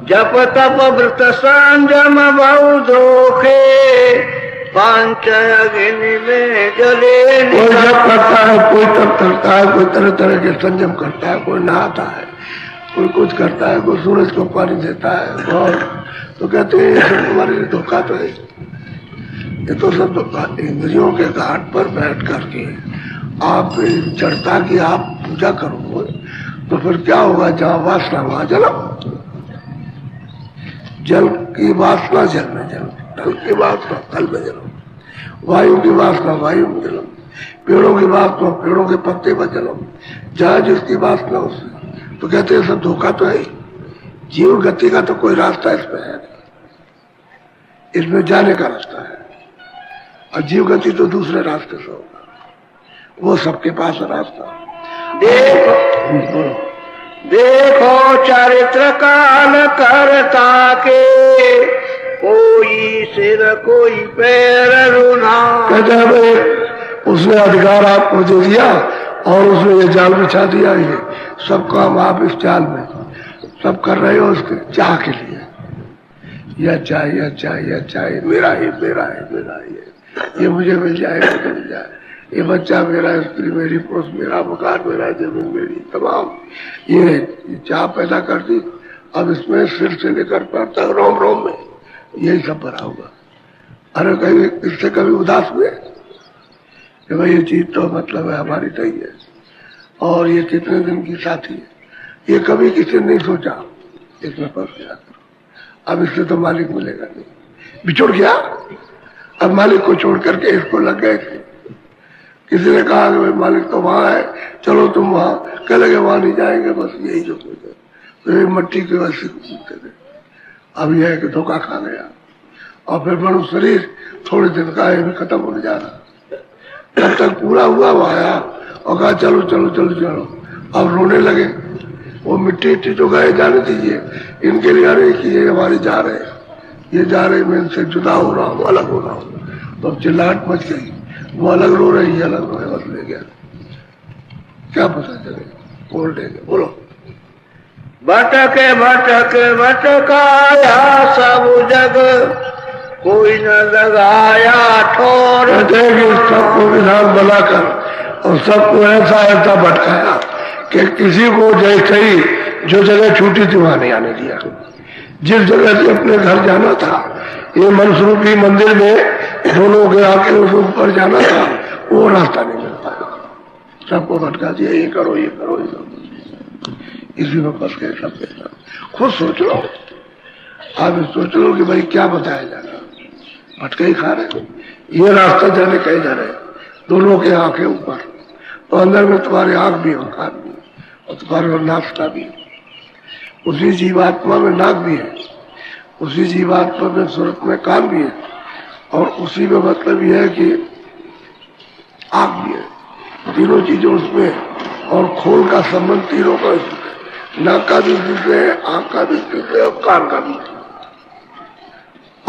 जप तप व्रत संयम बहु धोखे, पांच अग्नि में जले। कोई जप करता है, कोई तप करता है, कोई तरह तरह के संयम करता है, कोई नहाता है, कोई कुछ करता है, कोई सूरज को पानी देता है, और तो कहते हैं ये सब तुम्हारे लिए धोखा तो है। ये तो सब धोखा। इंद्रियों के घाट पर बैठ करके आप चढ़ता कि आप पूजा करोगे तो फिर क्या होगा, जहाँ वासना वहां जलम। जल की वासना जल में जलम, जल की वासना तल में जलम, वायु की वासना वायु में जलम, पेड़ों की वासना पेड़ों के पत्ते पर जलम, जहाँ जिसकी वासना उससे। तो कहते हैं सब धोखा तो है। जीव गति का तो कोई रास्ता इसमें है नहीं, इसमें जाने का रास्ता है, और जीव गति तो दूसरे रास्ते से होगा, वो सबके पास है रास्ता। देखो देखो चरित्र काल करता के, कोई सिर कोई पैर रुना। कहते हैं भाई उसने अधिकार आपको दे दिया और उसने ये जाल बिछा दिया, ये सब काम आप इस जाल में सब कर रहे हो उसके चाह के लिए। यह चाहिए चाहिए चाहिए, मेरा ही मेरा है मेरा ही, ये मुझे मिल जाए मुझे मिल जाए, ये बच्चा मेरा, स्त्री मेरी, पुरुष मेरा, मकान मेरा, जमीन मेरी, तमाम ये चाह पैदा कर दी। अब इसमें सिर से लेकर पैर तक रोम रोम में यही सब भरा होगा। अरे कभी इससे कभी उदास हुए कि भाई ये चीज तो मतलब है हमारी नहीं है, और ये कितने दिन की साथी है, ये कभी किसी ने नहीं सोचा इसमें फंस गया, अब इससे तो मालिक मिलेगा नहीं, बिछुड़ गया। अब मालिक को छोड़ करके इसको लग गए। किसी ने कहा कि भाई मालिक तो वहां है, चलो तुम वहां, कह लगे वहां नहीं जाएंगे, बस यही जो कुछ है। तो ये मट्टी के वैसे पूछते थे। अब यह है कि धोखा खा गया, और फिर मनुष्य शरीर थोड़े दिन का है भी खत्म होने जा रहा। जब तक पूरा हुआ वो आया और कहा चलो चलो चलो चलो, अब रोने लगे। वो मिट्टी इट्टी तो गए, जाने दीजिए, इनके लिए अरे कि ये हमारे जा रहे, ये जा रहे, मैं इनसे जुदा हो रहा हूँ, अलग हो रहा हूँ। तो अब चिल्लाहट मच गई, वो अलग रो रही है, अलग रो रहे, बस ले गया, क्या पता चले बोल देंगे। बोलो। भटके भटके भटकाया सब जग, कोई न लगाया ठोर। सबको विधान बनाकर और सबको ऐसा ऐसा भटकाया कि किसी को जैसे ही जो जगह छूटी थी वहां नहीं आने दिया। जिस जगह से अपने घर जाना था, ये मनस्वरूपी मंदिर में दोनों के आके उस ऊपर जाना था, वो रास्ता नहीं मिल पाया, सबको भटका दिया, ये करो ये करो ये करो, इसी में फंस गए सब के सब। खुद सोच लो, आप सोच लो कि भाई क्या बताया जा रहा, भटके ही खा रहे, ये रास्ता जाने कहीं जा रहे, दोनों के आंखें ऊपर, तो अंदर में तुम्हारे आंख भी हो, कान भी, और तुम्हारे नाक भी, उसी जीवात्मा में नाक भी है, उसी जीवात्मा में सूरत में कान भी है, और उसी में मतलब यह है कि आंख भी है। तीनों चीजें उसमें, और खोल का संबंध तीनों का इसमें, नाक का भी इससे है, आंख का भी इससे, और कान का भी।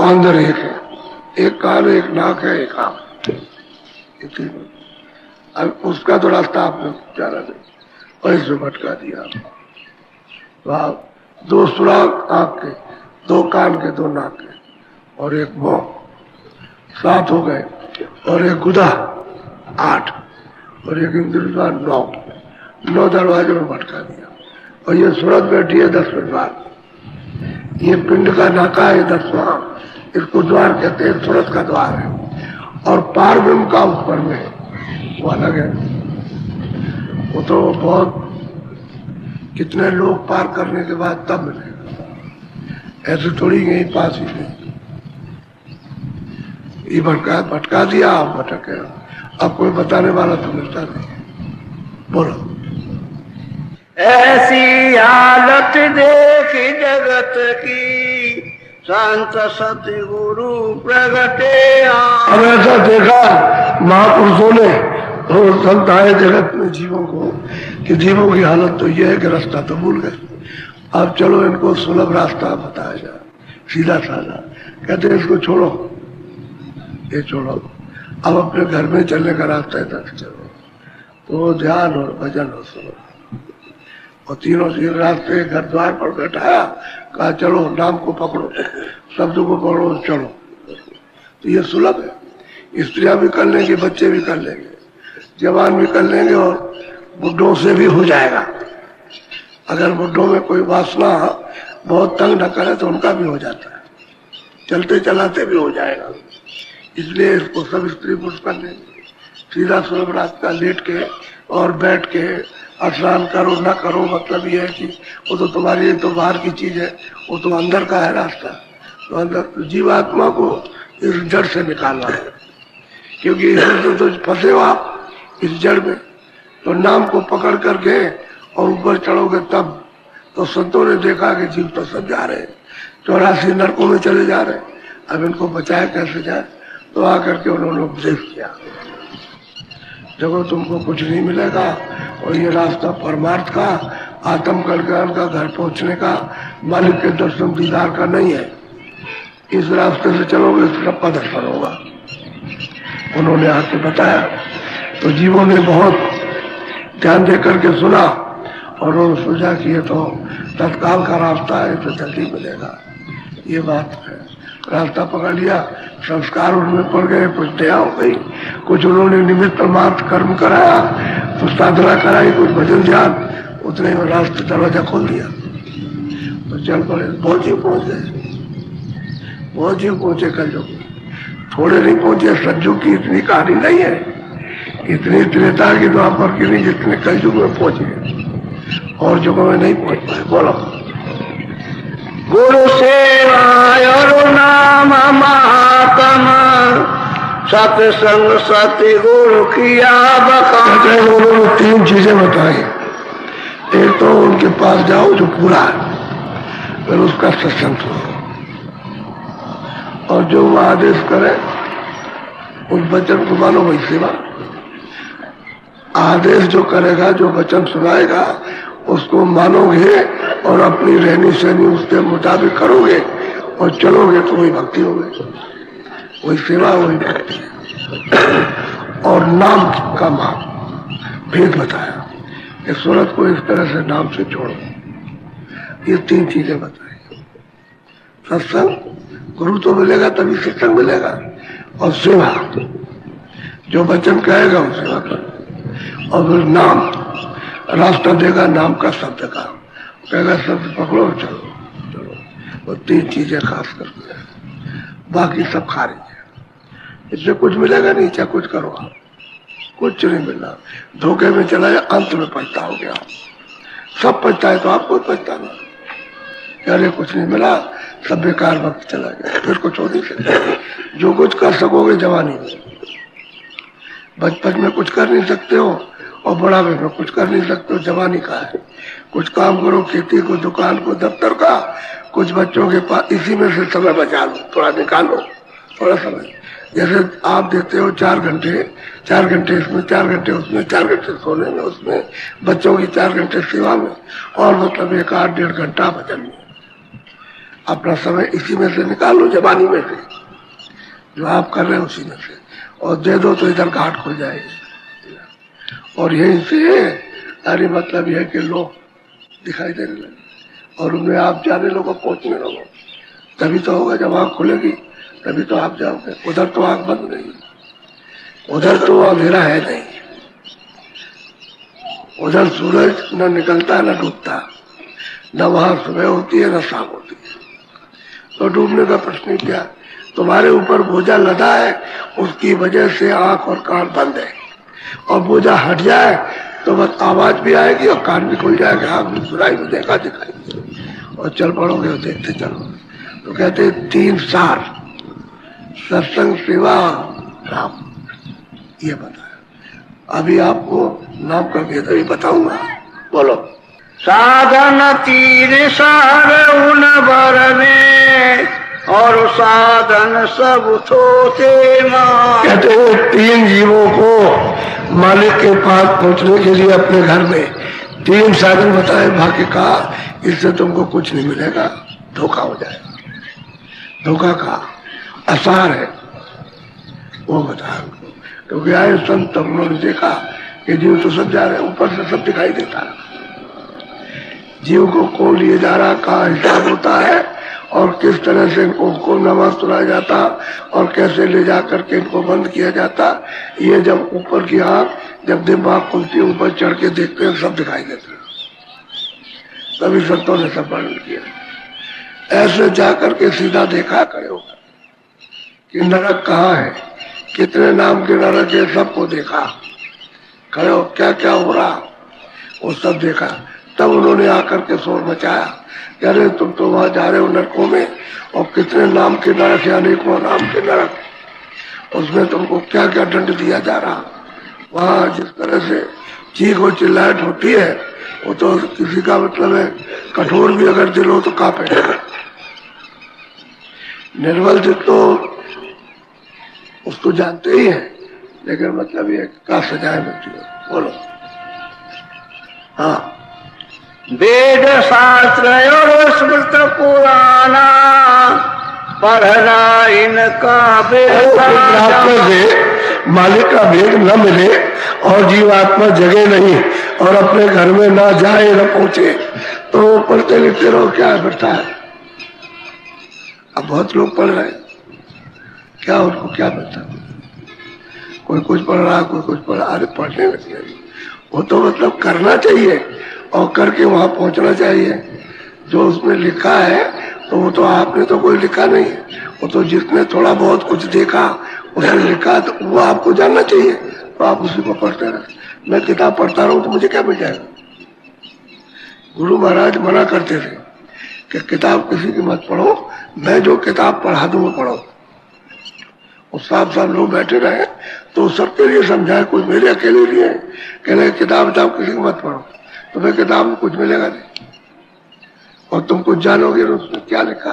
अंदर एक है, एक कान एक नाक है, एक आंख, अब उसका तो रास्ता आपने जाना नहीं, और इसमें भटका दिया। वाह, दो सुराग आंख के, दो कान के, दो नाक के, और एक मुंह, 7 हो गए, और एक गुदा 8, और एक इंद्रिया 9 दरवाजों में भटका दिया। और ये सूरत बैठी है 10वें द्वार, ये पिंड का नाका है 10वां, इसको द्वार कहते हैं, सूरत का द्वार है। और पार ब्रह्म का ऊपर में वो अलग है, वो तो बहुत कितने लोग पार करने के बाद तब मिलेगा, ऐसे थोड़ी यही पास ही नहीं। ये भटका दिया, आप भटक गए। अब कोई बताने वाला तो मिलता नहीं। बोलो। ऐसी हालत देखी जगत की, संत सतगुरु प्रगटे। अब ऐसा देखा महापुरुषों ने और संत आए जगत में जीवों को कि जीवों की हालत तो यह है कि रास्ता तो भूल गए। अब चलो इनको सुलभ रास्ता बताया जाए, सीधा साधा। कहते हैं इसको छोड़ो, ये छोड़ो, अब अपने घर में चलने का रास्ता तक चलो। तो ध्यान और भजन और सुनो। और तीनों रास्ते घर द्वार पर बैठाया, कहा चलो नाम को पकड़ो, शब्द को पकड़ो, चलो। तो ये सुलभ है। स्त्रियां भी कर लेंगे, बच्चे भी कर लेंगे, जवान भी कर लेंगे और बुढ़ों से भी हो जाएगा। अगर बुढ़ों में कोई वासना बहुत तंग न करे तो उनका भी हो जाता है, चलते चलाते भी हो जाएगा। इसलिए इसको सब स्त्री पुरुष कर लेंगे। सीधा सुलभ रास्ता, लेट के और बैठ के स्नान करो ना करो, मतलब ये है कि वो तो तुम्हारी तो बाहर की चीज है, वो तो अंदर का है रास्ता। तो अंदर जीवात्मा को इस जड़ से निकालना है, क्योंकि इसमें तो फंसे हो आप इस जड़ में। तो नाम को पकड़ करके और ऊपर चढ़ोगे तब। तो संतों ने देखा कि जीव तो सब जा रहे हैं, 84 नरकों में चले जा रहे हैं, अब इनको बचाया कैसे जाए। तो आकर के उन्होंने उपदेश किया, देखो तुमको कुछ नहीं मिलेगा और ये रास्ता परमार्थ का, आत्म कल्याण का, घर पहुंचने का, मालिक के दर्शन दीदार का नहीं है। इस रास्ते से चलोगे इसका पदर्शन होगा। उन्होंने आके बताया तो जीवों ने बहुत ध्यान दे करके सुना और उन्होंने सोचा कि ये तो तत्काल का रास्ता है, तो जल्दी मिलेगा। ये बात है। रास्ता पकड़ लिया, संस्कार उनमें पड़ गए, कुछ दया हो गई, कुछ उन्होंने निमित्त मात्र कर्म कराया, तो साधना कराई, कुछ भजन ध्यान, उतने में रास्ते दरवाजा खोल दिया। तो चल पड़े, बहुत ही पहुंच गए, बहुत ही पहुंचे कलयुग। थोड़े नहीं पहुंचे, सज्जुग की इतनी कहानी नहीं है, इतनी त्रेता की द्वापर की नहीं जितने कलयुग में पहुंच गए, और जगह में नहीं पहुंच पाए। बोलो। गुरु सेवा और नाम महात्म, सत्संग सतगुरु किया बखान। उन्होंने 3 चीजें बताई। एक तो उनके पास जाओ जो पूरा है, फिर उसका सत्संग सुनो, और जो वो आदेश करे उस वचन को मानो, वही सेवा। आदेश जो करेगा, जो वचन सुनाएगा, उसको मानोगे और अपनी रहनी सहनी उसके मुताबिक करोगे और चलोगे तो वही भक्ति होगी, वही सेवा, वही भक्ति। और नाम का मान भेद बताया, इस सूरत को इस तरह से नाम से जोड़ो। ये 3 चीजें बताई। सत्संग, गुरु तो मिलेगा तभी सत्संग मिलेगा, और सेवा, जो वचन कहेगा वो सेवा करो। और फिर नाम, रास्ता देगा नाम का, शब्द का, कहेगा शब्द पकड़ो चलो चलो। वो 3 चीजें खास करके, बाकी सब खारिज है। इससे कुछ मिलेगा नहीं, चाहे कुछ करो आप, कुछ नहीं मिलना। धोखे में चला जाए, अंत में पछता हो गया। सब पछता है तो आपको पछता नहीं, अरे कुछ नहीं मिला, सब बेकार वक्त चला गया, फिर कुछ हो नहीं सकता। जो कुछ कर सकोगे जवानी में, बचपन में कुछ कर नहीं सकते हो और बुढ़ापे में कुछ कर नहीं सकते हो, जवानी का है। कुछ काम करो, खेती को, दुकान को, दफ्तर का, कुछ बच्चों के पास, इसी में से समय बचा लो, थोड़ा निकालो, थोड़ा समय। जैसे आप देते हो 4 घंटे, 4 घंटे इसमें, 4 घंटे उसमें, 4 घंटे सोने में, उसमें बच्चों की 4 घंटे सेवा में, और मतलब 1 8 1.5 घंटा भजन में। अपना समय इसी में से निकाल लो, जवानी में से जो आप कर रहे हैं उसी में से, और दे दो तो इधर घाट खुल जाएगी। और यहीं से अरे मतलब यह है कि लोग दिखाई देने लगे और उनमें आप जाने लोगों, पहुंचने लोगों, तभी तो होगा जब आँख खुलेगी, तभी तो आप जाओगे। उधर तो आँख बंद नहीं, उधर तो अंधेरा है नहीं, उधर सूरज न निकलता न डूबता, न वहां सुबह होती है न शाम होती है। तो डूबने का प्रश्न ही क्या। तुम्हारे ऊपर बोझा लदा है, उसकी वजह से आंख और कान बंद है, और बोझा हट जाए तो बस आवाज भी आएगी और कान भी खुल जाएगा, आंख भी सुनाई भी देखा दिखाई, और चल पड़ोगे और देखते चलो। तो कहते 3 सार, सत्संग, सेवा, राम, ये बताया। अभी आपको नाम का भेद अभी बताऊंगा। बोलो। साधन तीर सार उन भर में और साधन सब थोते मां। कहते हैं 3 जीवों को मालिक के पास पहुंचने के लिए अपने घर में 3 साधन बताए। भाग्य का इससे तुमको कुछ नहीं मिलेगा, धोखा हो जाएगा। धोखा का आसार है वो बताया उनको। क्योंकि आए संत तब उन्होंने देखा कि जीव तो सब जा रहे हैं, ऊपर से सब दिखाई देता है। जीव को कौन लिए जा रहा, कहाँ हिसाब होता है और किस तरह से इनको नमाज सुनाया जाता और कैसे ले जा करके इनको बंद किया जाता, ये जब ऊपर की आंख, जब दिमाग खुलती है, ऊपर चढ़ के देखते हैं, सब दिखाई देते हैं। तभी संतों ने सब वर्णन किया। ऐसे जा करके सीधा देखा करे होगा कि नरक कहाँ है, कितने नाम के नरक है, सबको देखा करे हो, क्या क्या हो रहा वो सब देखा। तब उन्होंने आकर के शोर मचाया, कह रहे तुम तो वहां जा रहे हो नरकों में, और कितने नाम के नरक है, अनेकों नाम के नरक, उसमें तुमको क्या क्या दंड दिया जा रहा। वहां जिस तरह से चीख और चिल्लाहट होती है, वो तो किसी का मतलब है कठोर भी अगर दिल हो तो कांपेगा। निर्बल दिल तो उसको जानते ही है, लेकिन मतलब ये क्या सजाए मिलती है। बोलो। हाँ। वेद शास्त्र और स्मृत पुराना पढ़ना इनका से मालिक का भेद न मिले और जीवात्मा जगे नहीं और अपने घर में ना जाए न पहुंचे, तो पढ़ते लिखते रहो, क्या बैठा है। अब बहुत लोग पढ़ रहे हैं, क्या उनको क्या मिलता है। कोई कुछ पढ़ रहा, कोई कुछ पढ़ रहा। अरे पढ़ने लगते वो तो मतलब करना चाहिए और करके वहां पहुंचना चाहिए। जो उसमें लिखा है तो वो तो आपने तो कोई लिखा नहीं है, वो तो जिसने थोड़ा बहुत कुछ देखा उसने लिखा, तो वो आपको जानना चाहिए, तो आप उसी को पढ़ते रहे। मैं किताब पढ़ता रहूं तो मुझे क्या मिल जाएगा। गुरु महाराज मना करते थे कि किताब किसी की मत पढ़ो, मैं जो किताब पढ़ा दूं वो पढ़ो। और साफ साफ लोग बैठे रहे तो सबके लिए समझाए, कोई मेरे अकेले लिए कहने किताब किसी की मत पढ़ो, तुम्हें किताब में कुछ मिलेगा नहीं और तुम कुछ जानोगे उसमें क्या लिखा,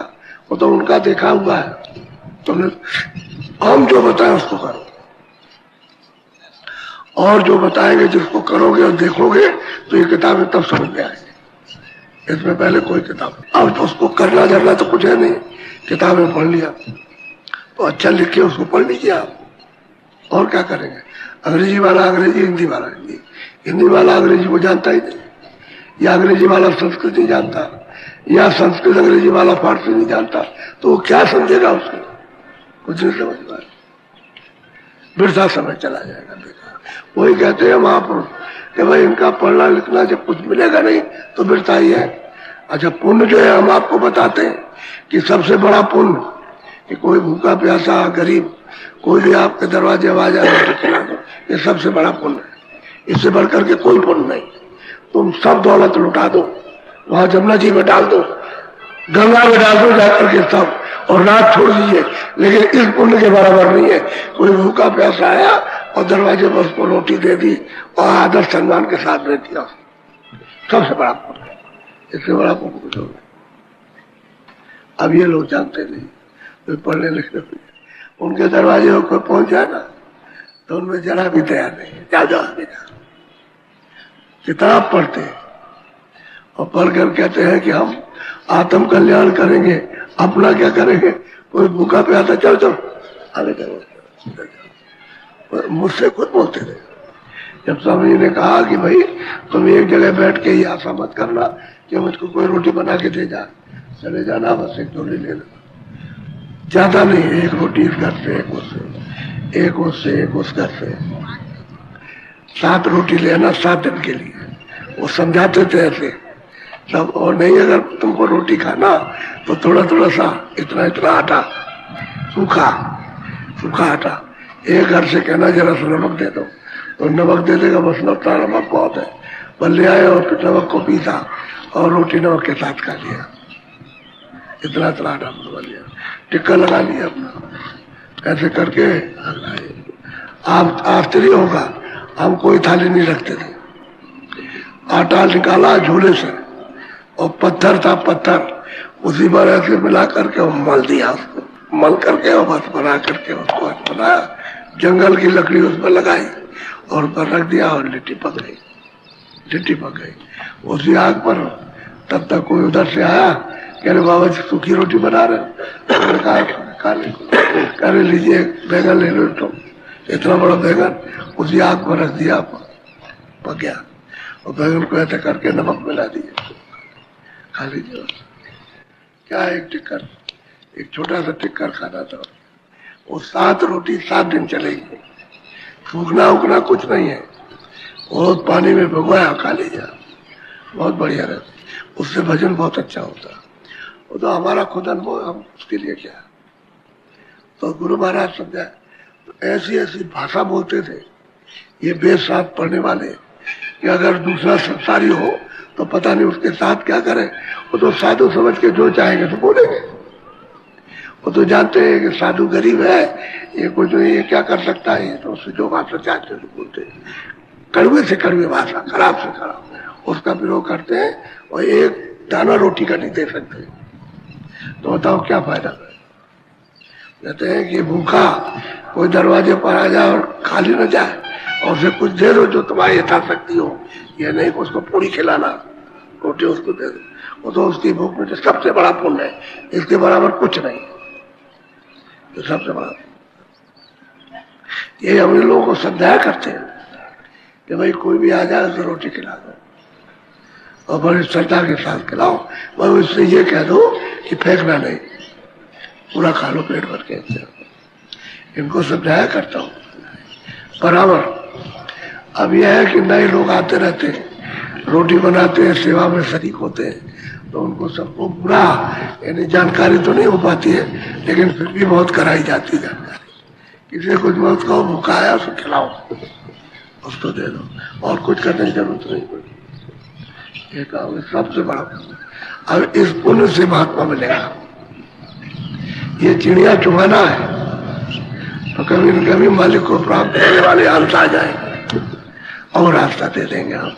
वो तो उनका देखा हुआ है। तुमने हम जो बताए उसको करो, और जो बताएंगे जिसको करोगे और देखोगे तो ये किताबें तब समझ में आएगी। इसमें पहले कोई किताब, अब तो उसको करना धरना तो कुछ है नहीं, किताबें पढ़ लिया तो अच्छा लिखे उसको पढ़ लीजिए आप, और क्या करेंगे। अंग्रेजी वाला अंग्रेजी, हिंदी वाला हिंदी, हिंदी वाला अंग्रेजी को जानता ही नहीं, या अंग्रेजी वाला संस्कृत नहीं जानता, या संस्कृत अंग्रेजी वाला फारसी नहीं जानता, तो वो क्या समझेगा उसको, कुछ नहीं समझ पाए, बिरसा समय चला जाएगा। बेकार। वही कहते हैं महापुरुष कि भाई इनका पढ़ना लिखना जब कुछ मिलेगा नहीं तो बिरसा ही है। अच्छा, पुण्य जो है हम आपको बताते हैं कि सबसे बड़ा पुण्य कि कोई भूखा प्यासा गरीब कोई भी आपके दरवाजे आवाज आ तो खिला दो, ये सबसे बड़ा पुण्य है। इससे बढ़कर के कोई पुण्य नहीं। तुम सब दौलत लुटा दो, वहां जमुना जी में डाल दो, गंगा में डाल दो जाकर के सब, और रात छोड़ दीजिए, लेकिन इस पुण्य के बराबर नहीं है। कोई भूखा प्यासा आया और दरवाजे पर उसको रोटी दे दी और आदर सम्मान के साथ दे दिया, सबसे बड़ा पुण्य है। इससे बड़ा पुण्य कुछ हो। अब ये लोग जानते नहीं, तो पढ़ने लिखने पे उनके दरवाजे पर कोई पहुंच जाए ना तो उनमें जरा भी तैयार नहीं है। किताब पढ़ते हैं और पढ़कर कहते हैं कि हम आत्म कल्याण करेंगे, अपना क्या करेंगे। कोई भूखा पे आता, चल चल आगे चलो, मुझसे खुद बोलते थे। जब स्वामी जी ने कहा कि भाई तुम एक जगह बैठ के ही आशा मत करना कि मुझको कोई रोटी बना के दे जा, चले जाना, बस एक झोली ले लेना, ज्यादा नहीं, एक रोटी इस घर से, एक उससे, एक उससे, एक उस घर से, 7 रोटी लेना 7 दिन के लिए। वो समझाते थे ऐसे सब। और नहीं, अगर तुमको रोटी खाना तो थोड़ा थोड़ा सा, इतना इतना आटा, सूखा सूखा आटा, एक घर से कहना जरा सा नमक दे दो, तो नमक दे देगा, बस नमक नमक बहुत है, पर ले आए और फिर नमक को पीसा और रोटी नमक के साथ खा लिया, इतना इतना आटा बनवा लिया, टिक्का लगा लिया अपना, ऐसे करके आप आश्चर्य होगा, हम कोई थाली नहीं रखते थे। आटा निकाला झूले से और पत्थर था, पत्थर उसी पर ऐसे मिला करके और मल दिया उसको, मल करके और बस बना करके उसको बनाया, जंगल की लकड़ी उस पर लगाई और पर रख दिया और लिट्टी पक गई, लिट्टी पक गई उसी आग पर। तब तक कोई उधर से आया, कह रहे बाबा जी सूखी रोटी बना रहे, कह लीजिए बैगन ले लो तुम। इतना बड़ा बैगन उसी आग पर रख दिया, पक गया और बैगन को ऐसे करके नमक मिला दिया, खा लीजिए। क्या एक टिक्कर, एक छोटा सा टिक्कर खाना था, वो 7 रोटी 7 दिन चलेगी, सूखना उगना कुछ नहीं है, बहुत पानी में भिगोया खा लीजिए, बहुत बढ़िया रहता, उससे भजन बहुत अच्छा होता। वो तो हमारा खुद अनुभव, हम उसके लिए क्या। तो गुरु महाराज समझाए, तो ऐसी ऐसी भाषा बोलते थे ये वेद शास्त्र पढ़ने वाले कि अगर दूसरा संसारी हो तो पता नहीं उसके साथ क्या करें। वो तो साधु समझ के जो चाहेंगे तो बोलेंगे, वो तो जानते हैं कि साधु गरीब है, ये कुछ ये क्या कर सकता है, तो उससे जो भाषा चाहते तो बोलते हैं, कड़वे से कड़वे भाषा, खराब से खराब उसका विरोध करते हैं और एक दाना रोटी का नहीं दे सकते। तो बताओ क्या फायदा। कहते हैं कि भूखा कोई दरवाजे पर आ जाए और खाली न जाए और उसे कुछ दे दो जो तुम्हारी यथाशक्ति हो, ये नहीं कि उसको पूरी खिलाना, रोटी उसको दे दो, वो तो उसकी भूख में सबसे बड़ा पुण्य है, इसके बराबर कुछ नहीं, तो सबसे बड़ा। ये हम लोगों को समझाया करते हैं कि भाई कोई भी आ जाए तो रोटी खिला दो और बड़ी श्रद्धा के साथ खिलाओ, मैं उससे ये कह दो कि फेंकना नहीं, पूरा खा लो पेट भर के। इनको समझाया करता हूँ बराबर। अब यह है कि नए लोग आते रहते हैं, रोटी बनाते हैं, सेवा में शरीक होते हैं, तो उनको सबको बुरा यानी जानकारी तो नहीं हो पाती है, लेकिन फिर भी बहुत कराई जाती है जानकारी। किसी कुछ मत कहो, भूखा आया उसको खिलाओ, उसको दे दो, और कुछ करने की जरूरत नहीं पड़ती। ये काम सबसे बड़ा। अब इस पुण्य से महात्मा मिलेगा। ये चिड़िया चुगाना है तो कभी न कभी मालिक को प्राप्त करने वाले अंश आ जाएंगे और रास्ता दे देंगे। आप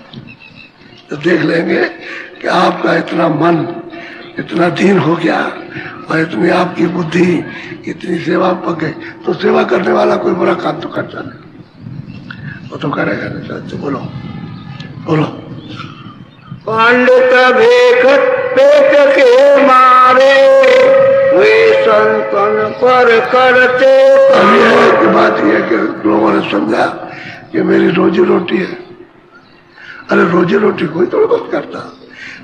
तो देख लेंगे कि आपका इतना मन इतना दीन हो गया और इतनी आपकी बुद्धि इतनी सेवा पक गई, तो सेवा करने वाला कोई बुरा काम तो करता नहीं, वो तो करेगा नहीं। सच बोलो बोलो। पंडित भेख पेट के मारे वे संतन पर करते। अब यह की बात यह कि लोगों ने समझा कि मेरी रोजी रोटी है। अरे रोजी रोटी कोई तो मत करता,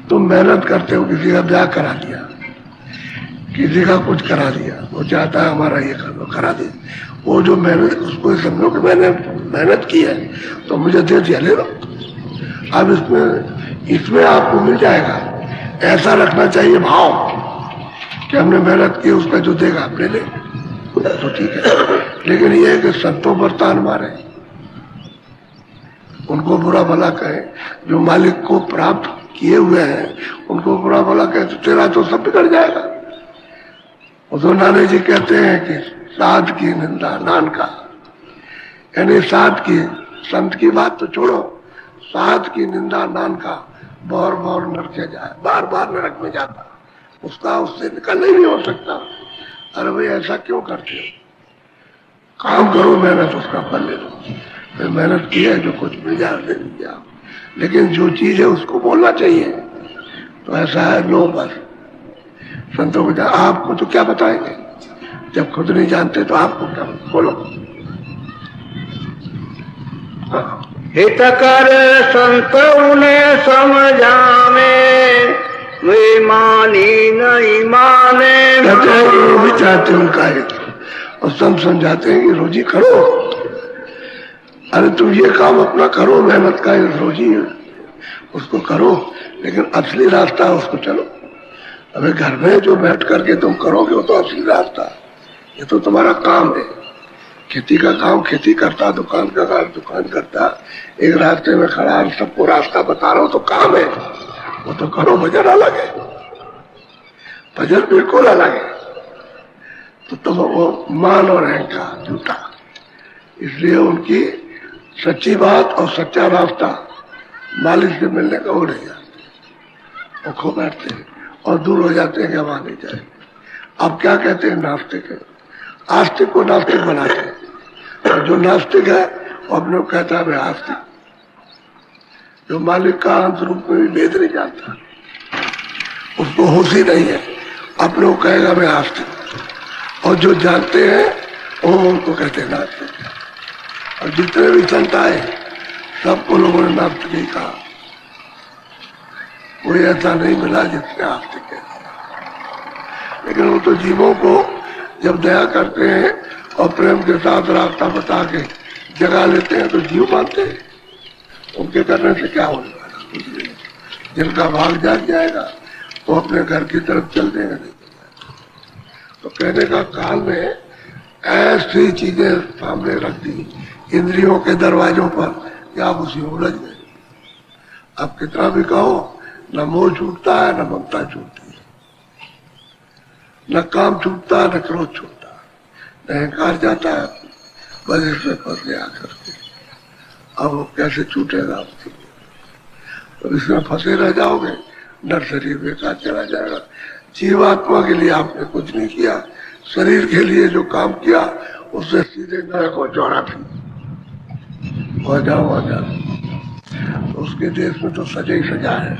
तुम मेहनत करते हो, किसी का ब्याह करा दिया, किसी का कुछ करा दिया, वो चाहता है हमारा ये कर लो, करा दे, वो जो मेहनत उसको समझो कि मैंने मेहनत की है तो मुझे दे दिया, ले लो। अब इसमें आपको मिल जाएगा। ऐसा रखना चाहिए भाव कि हमने मेहनत की, उसका जो देगा आप ले ले तो ठीक है। लेकिन ये है कि संतों पर तान मारे, उनको बुरा भला कहे, जो मालिक को प्राप्त किए हुए हैं उनको बुरा भला कहे तो तेरा तो सब बिगड़ जाएगा। वो तो नाने जी कहते हैं कि साध की निंदा नान का, यानी साध की संत की बात तो छोड़ो, साध की निंदा नान का बार बार नरक जाए, बार बार नरक में जाता, उसका उससे निकलना ही नहीं हो सकता। अरे भाई ऐसा क्यों करते हो, काम करो, मेहनत उसका फल ले लो। फिर मेहनत की है, जो कुछ मिल जाए ले लीजिए, लेकिन जो चीज है उसको बोलना चाहिए। तो ऐसा है लो बस संतों को आपको तो क्या बताएंगे, जब खुद नहीं जानते तो आपको क्या बोलो। हित कर संत उन्हें समझावे वे मानी नहीं माने। कहते हैं कि वो भी चाहते उनका हित, और संत समझाते हैं कि रोजी करो। अरे तुम ये काम अपना करो, मेहनत का रोजी उसको करो, लेकिन असली रास्ता है उसको चलो। अबे घर में जो बैठ करके तुम करोगे वो तो असली रास्ता, ये तो तुम्हारा काम है। खेती का काम खेती करता, दुकान का काम दुकान करता, एक रास्ते में खड़ा सबको रास्ता बता रहा हो तो काम है, वो तो करो। भजन अलग है, भजन बिल्कुल अलग है। तो वो मान और अहंकार झूठा, इसलिए उनकी सच्ची बात और सच्चा रास्ता मालिक से मिलने का वो नहीं जाते, वो खो बैठते हैं और दूर हो जाते हैं कि वहां नहीं जाए। अब क्या कहते हैं नास्तिक है, आस्तिक को नास्तिक बनाते हैं, और जो नास्तिक है वो अपने को कहता है मैं आस्तिक, जो मालिक का अंत रूप में भी भेद नहीं जानता, उसको होश ही नहीं है, अपने को कहेगा मैं आस्तिक, और जो जानते हैं वो उनको कहते हैं नास्तिक। और जितने भी संत आए सबको लोगों ने नास्तिक ही कहा, कोई ऐसा नहीं मिला जिसने आस्तिक है। लेकिन वो तो जीवों को जब दया करते हैं और प्रेम के साथ रास्ता बता के जगा लेते हैं तो जीव मानते हैं, उनके करने से क्या होने वाला, जिनका भाग जाग जाएगा वो अपने घर की तरफ चल देगा नहीं। तो कहने का काल में ऐसी चीजें सामने रख दी इंद्रियों के दरवाजों पर कि आप उसी उलझ गए। आप कितना भी कहो, न मोह छूटता है न ममता छूटती है, न काम छूटता है न क्रोध छूटता है, न अहंकार जाता है, बस इसमें फंस गया करके। अब वो कैसे छूटेगा आपसे, तो इसमें फंसे रह जाओगे, नर शरीर बेकार चला जाएगा। जीवात्मा के लिए आपने कुछ नहीं किया, शरीर के लिए जो काम किया उससे सीधे नरक और चौड़ा थी, वहां जाओ। उसके देश में तो सजा ही सजा है।